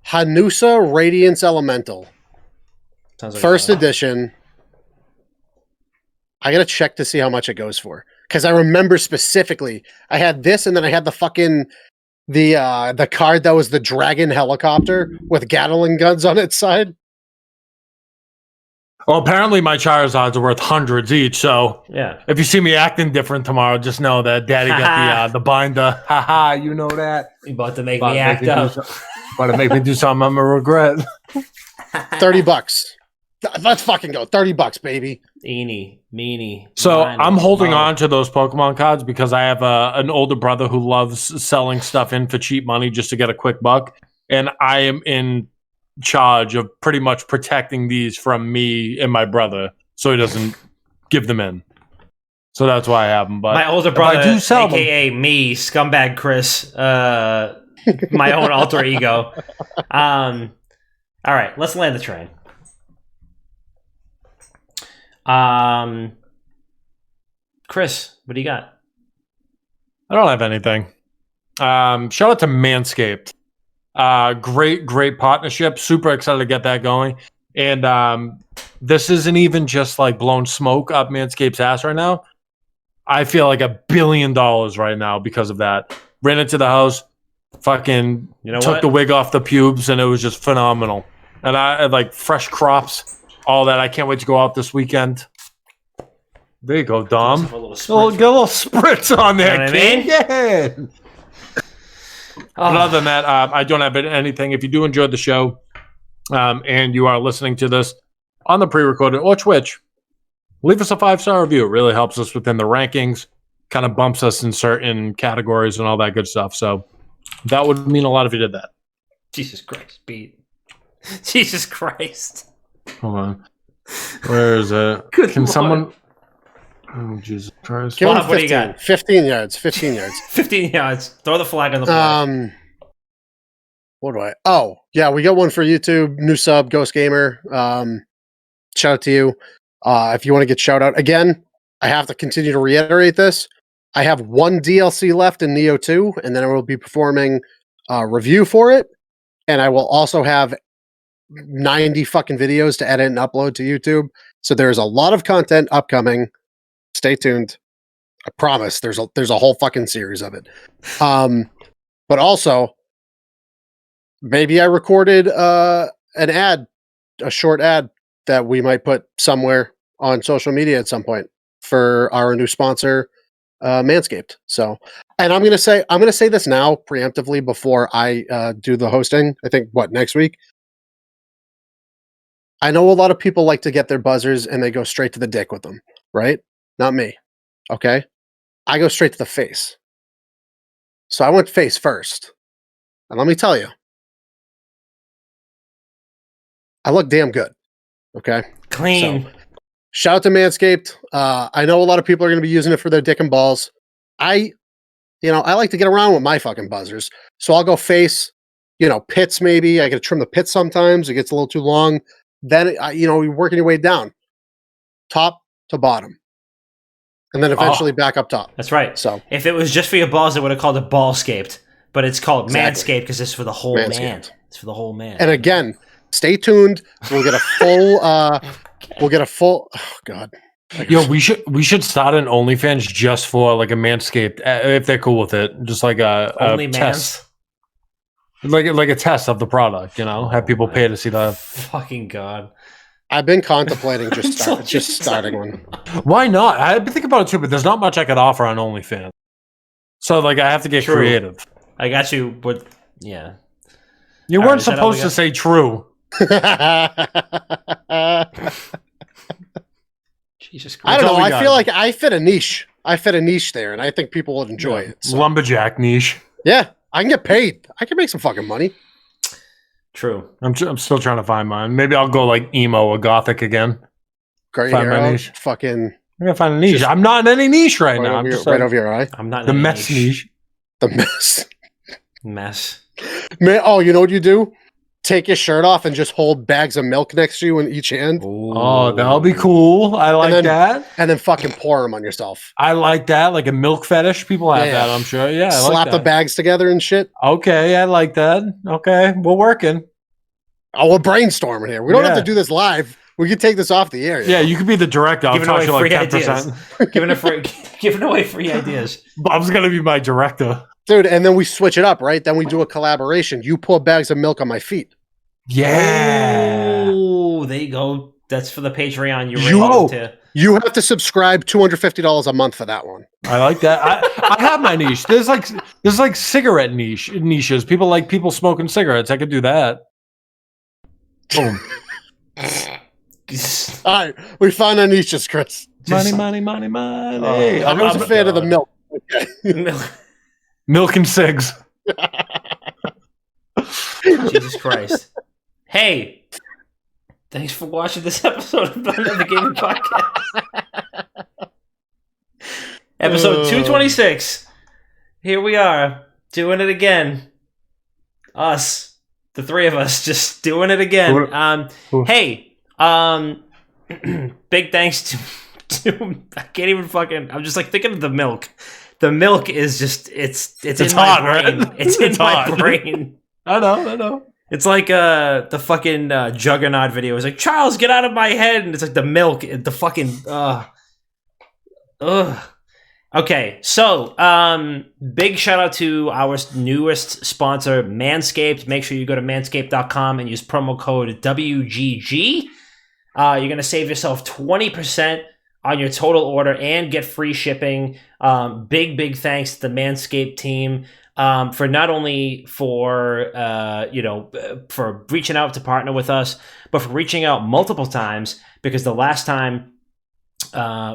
Hanusa Radiance Elemental. Sounds like First edition. I gotta check to see how much it goes for. Because I remember specifically, I had this, and then I had the fucking the card that was the dragon helicopter with Gatling guns on its side. Well, apparently my Charizards are worth hundreds each, so Yeah. if you see me acting different tomorrow, just know that Daddy got the binder. Haha, you know that. You about to make me act up. About to make me do something I'm gonna regret. $30. Let's fucking go. $30, baby. Eeny, meeny. So miny, I'm holding moe. on to those Pokemon cards because I have an older brother who loves selling stuff in for cheap money just to get a quick buck. And I am in charge of pretty much protecting these from me and my brother so he doesn't give them in. So that's why I have them. But My older brother, I do sell aka me, scumbag Chris, my own alter ego. All right, let's land the train. Chris, what do you got? I don't have anything. Shout out to Manscaped. Great partnership. Super excited to get that going. And this isn't even just like blown smoke up Manscaped's ass right now. I feel like $1 billion right now because of that. Ran into the house, fucking took the wig off the pubes, and it was just phenomenal. And I like fresh crops. All that. I can't wait to go out this weekend. There you go, Dom. Get a little Get a little spritz on there, You know what I kid. mean? Yeah. Oh. But other than that, I don't have anything. If you do enjoy the show and you are listening to this on the pre-recorded or Twitch, leave us a 5-star review. It really helps us within the rankings, kind of bumps us in certain categories and all that good stuff. So that would mean a lot if you did that. Jesus Christ, Pete. Jesus Christ. Hold on. Where is it? Good Can Lord. someone... Oh, Jesus Christ. Give him Bob, what do you 15. got? 15 yards. 15 yards. 15 yards. Throw the flag on the play. What do I? Oh, yeah, we got one for YouTube. New sub, Ghost Gamer. Shout out to you. If you want to get shout out again, I have to continue to reiterate this. I have one DLC left in Neo 2, and then I will be performing a review for it. And I will also have 90 fucking videos to edit and upload to YouTube. So there's a lot of content upcoming. Stay tuned. I promise there's a whole fucking series of it. But also, maybe I recorded an ad, a short ad that we might put somewhere on social media at some point for our new sponsor, Manscaped. So, and I'm gonna say this now preemptively before I do the hosting. I think next week. I know a lot of people like to get their buzzers and they go straight to the dick with them, right? Not me. Okay? I go straight to the face. So I went face first. And let me tell you, I look damn good. Okay? Clean. So, shout out to Manscaped. I know a lot of people are going to be using it for their dick and balls. I like to get around with my fucking buzzers. So I'll go face, pits maybe. I got to trim the pits sometimes. It gets a little too long. Then, you're working your way down. Top to bottom. And then eventually back up top. That's right. So if it was just for your balls, they would have called it ballscaped. But it's called Exactly. Manscaped because it's for the whole man. Manscaped. It's for the whole man. And again, stay tuned. We'll get a full, oh God. Yo, we should start an OnlyFans just for like a Manscaped, if they're cool with it. Just like a Only test. Like a test of the product, have people pay to see the. Fucking God. I've been contemplating just Told you starting one. Why not? I've been thinking about it too, but there's not much I could offer on OnlyFans. So like I have to get True. creative. I got you, but yeah. You All weren't right, is that all we supposed to got? say true. Jesus Christ. I don't That's all know. we I feel got. like I fit a niche. I fit a niche there, and I think people would enjoy it. So. Lumberjack niche. Yeah, I can get paid. I can make some fucking money. True. I'm still trying to find mine. Maybe I'll go like emo or gothic again. Great Find my hero. niche. Fucking I'm gonna find a niche. Just- I'm not in any niche right now. I'm over, just right like, over your eye. I'm not the in a mess niche. The mess. Mess. Man, oh, you know what you do? Take your shirt off and just hold bags of milk next to you in each hand, Oh, that'll be cool. I like then- that. and then fucking pour them on yourself. I like that. Like a milk fetish. People have Yeah. that, I'm sure. Yeah, I Slap like the that. bags together and shit. Okay, I like that. Okay, we're working. Oh, we're brainstorming here. We don't have Yeah. to do this live. We could take this off the air. Yeah, you could be the director. I'll Giving away charge you free like ideas. 10%. Giving away free ideas. Bob's gonna be my director. Dude, and then we switch it up, right? Then we do a collaboration. You pour bags of milk on my feet. Yeah. Oh, there you go. That's for the Patreon. You have to subscribe $250 a month for that one. I like that. I have my niche. There's like cigarette niches. People smoking cigarettes. I could do that. Boom. All right, we found our niches, Chris. Money. I was a fan of the milk. Okay. Milk and cigs. Jesus Christ. Hey, thanks for watching this episode of the Gaming Podcast. Episode 226. Here we are, doing it again. Us, the three of us, just doing it again. Hey, big thanks to I can't even fucking. I'm just like thinking of the milk. The milk is just it's in hot, my brain. right? It's in my hot. brain. I know. It's like the fucking Juggernaut video. It's like, Charles, get out of my head, and it's like the milk, the fucking Okay, so big shout out to our newest sponsor, Manscaped. Make sure you go to manscaped.com and use promo code WGG. You're gonna save yourself 20% on your total order and get free shipping. Big thanks to the Manscaped team. For not only for for reaching out to partner with us, but for reaching out multiple times, because the last time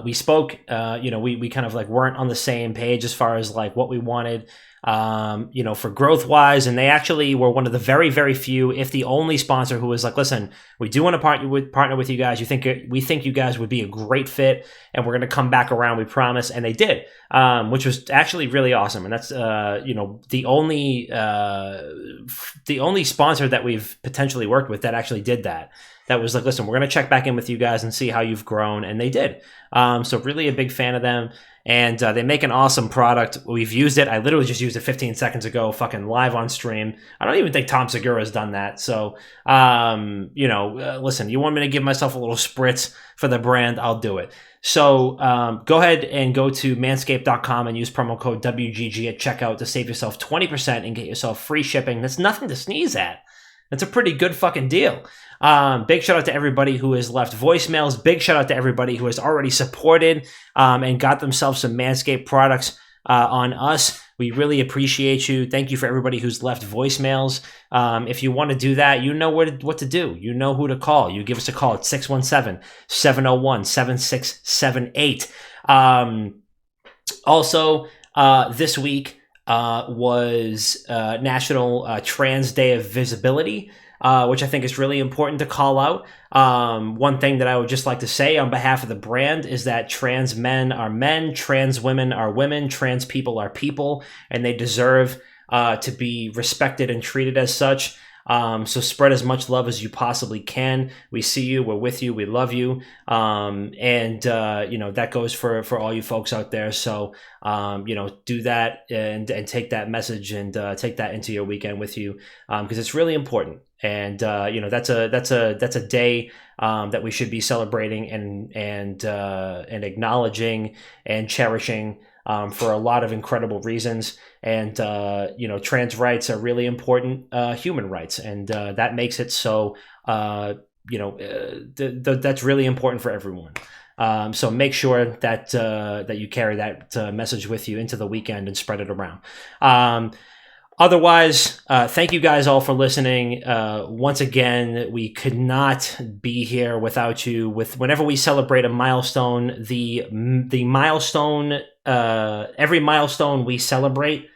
we spoke, we kind of like weren't on the same page as far as like what we wanted, for growth wise, and they actually were one of the very, very few, if the only sponsor who was like, listen, we do want to partner with you guys. We think you guys would be a great fit, and we're going to come back around, we promise. And they did, which was actually really awesome. And that's the only sponsor that we've potentially worked with that actually did that. That was like, listen, we're going to check back in with you guys and see how you've grown. And they did. So really a big fan of them. And they make an awesome product. We've used it. I literally just used it 15 seconds ago, fucking live on stream. I don't even think Tom Segura's done that. So, listen, you want me to give myself a little spritz for the brand, I'll do it. So go ahead and go to manscaped.com and use promo code WGG at checkout to save yourself 20% and get yourself free shipping. That's nothing to sneeze at. That's a pretty good fucking deal. Big shout out to everybody who has left voicemails. Big shout out to everybody who has already supported and got themselves some Manscaped products on us. We really appreciate you. Thank you for everybody who's left voicemails. If you want to do that, you know what to do. You know who to call. You give us a call at 617-701-7678. Also, this week was National Trans Day of Visibility, which I think is really important to call out. One thing that I would just like to say on behalf of the brand is that trans men are men, trans women are women, trans people are people, and they deserve to be respected and treated as such. So spread as much love as you possibly can. We see you, we're with you, we love you. That goes for all you folks out there. So, do that and take that message and take that into your weekend with you, because it's really important. And that's a day that we should be celebrating and acknowledging and cherishing for a lot of incredible reasons. And trans rights are really important human rights, and that makes it so that's really important for everyone. So make sure that you carry that message with you into the weekend and spread it around. Otherwise, thank you guys all for listening. Once again, we could not be here without you. Whenever we celebrate a milestone, the milestone, every milestone we celebrate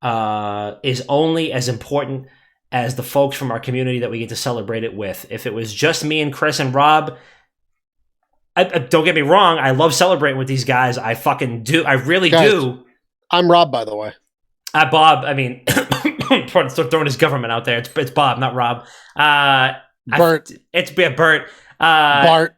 is only as important as the folks from our community that we get to celebrate it with. If it was just me and Chris and Rob, don't get me wrong, I love celebrating with these guys. I fucking do. I really do. I'm Rob, by the way. Bob, I mean, throwing his government out there. It's Bob, not Rob. Bert. It's Bert. Bart.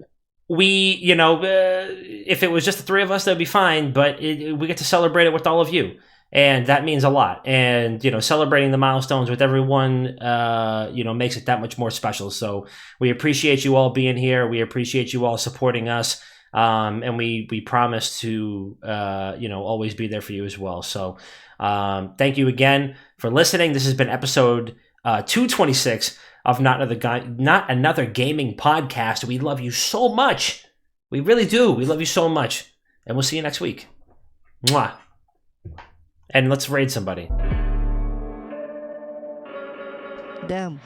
We, if it was just the three of us, that'd be fine. But we get to celebrate it with all of you. And that means a lot. And, celebrating the milestones with everyone, makes it that much more special. So we appreciate you all being here. We appreciate you all supporting us. And we promise to, always be there for you as well. So thank you again for listening. This has been episode 226 of Not Another Gaming Podcast. We love you so much. We really do. We love you so much. And we'll see you next week. Mwah. And let's raid somebody. Damn.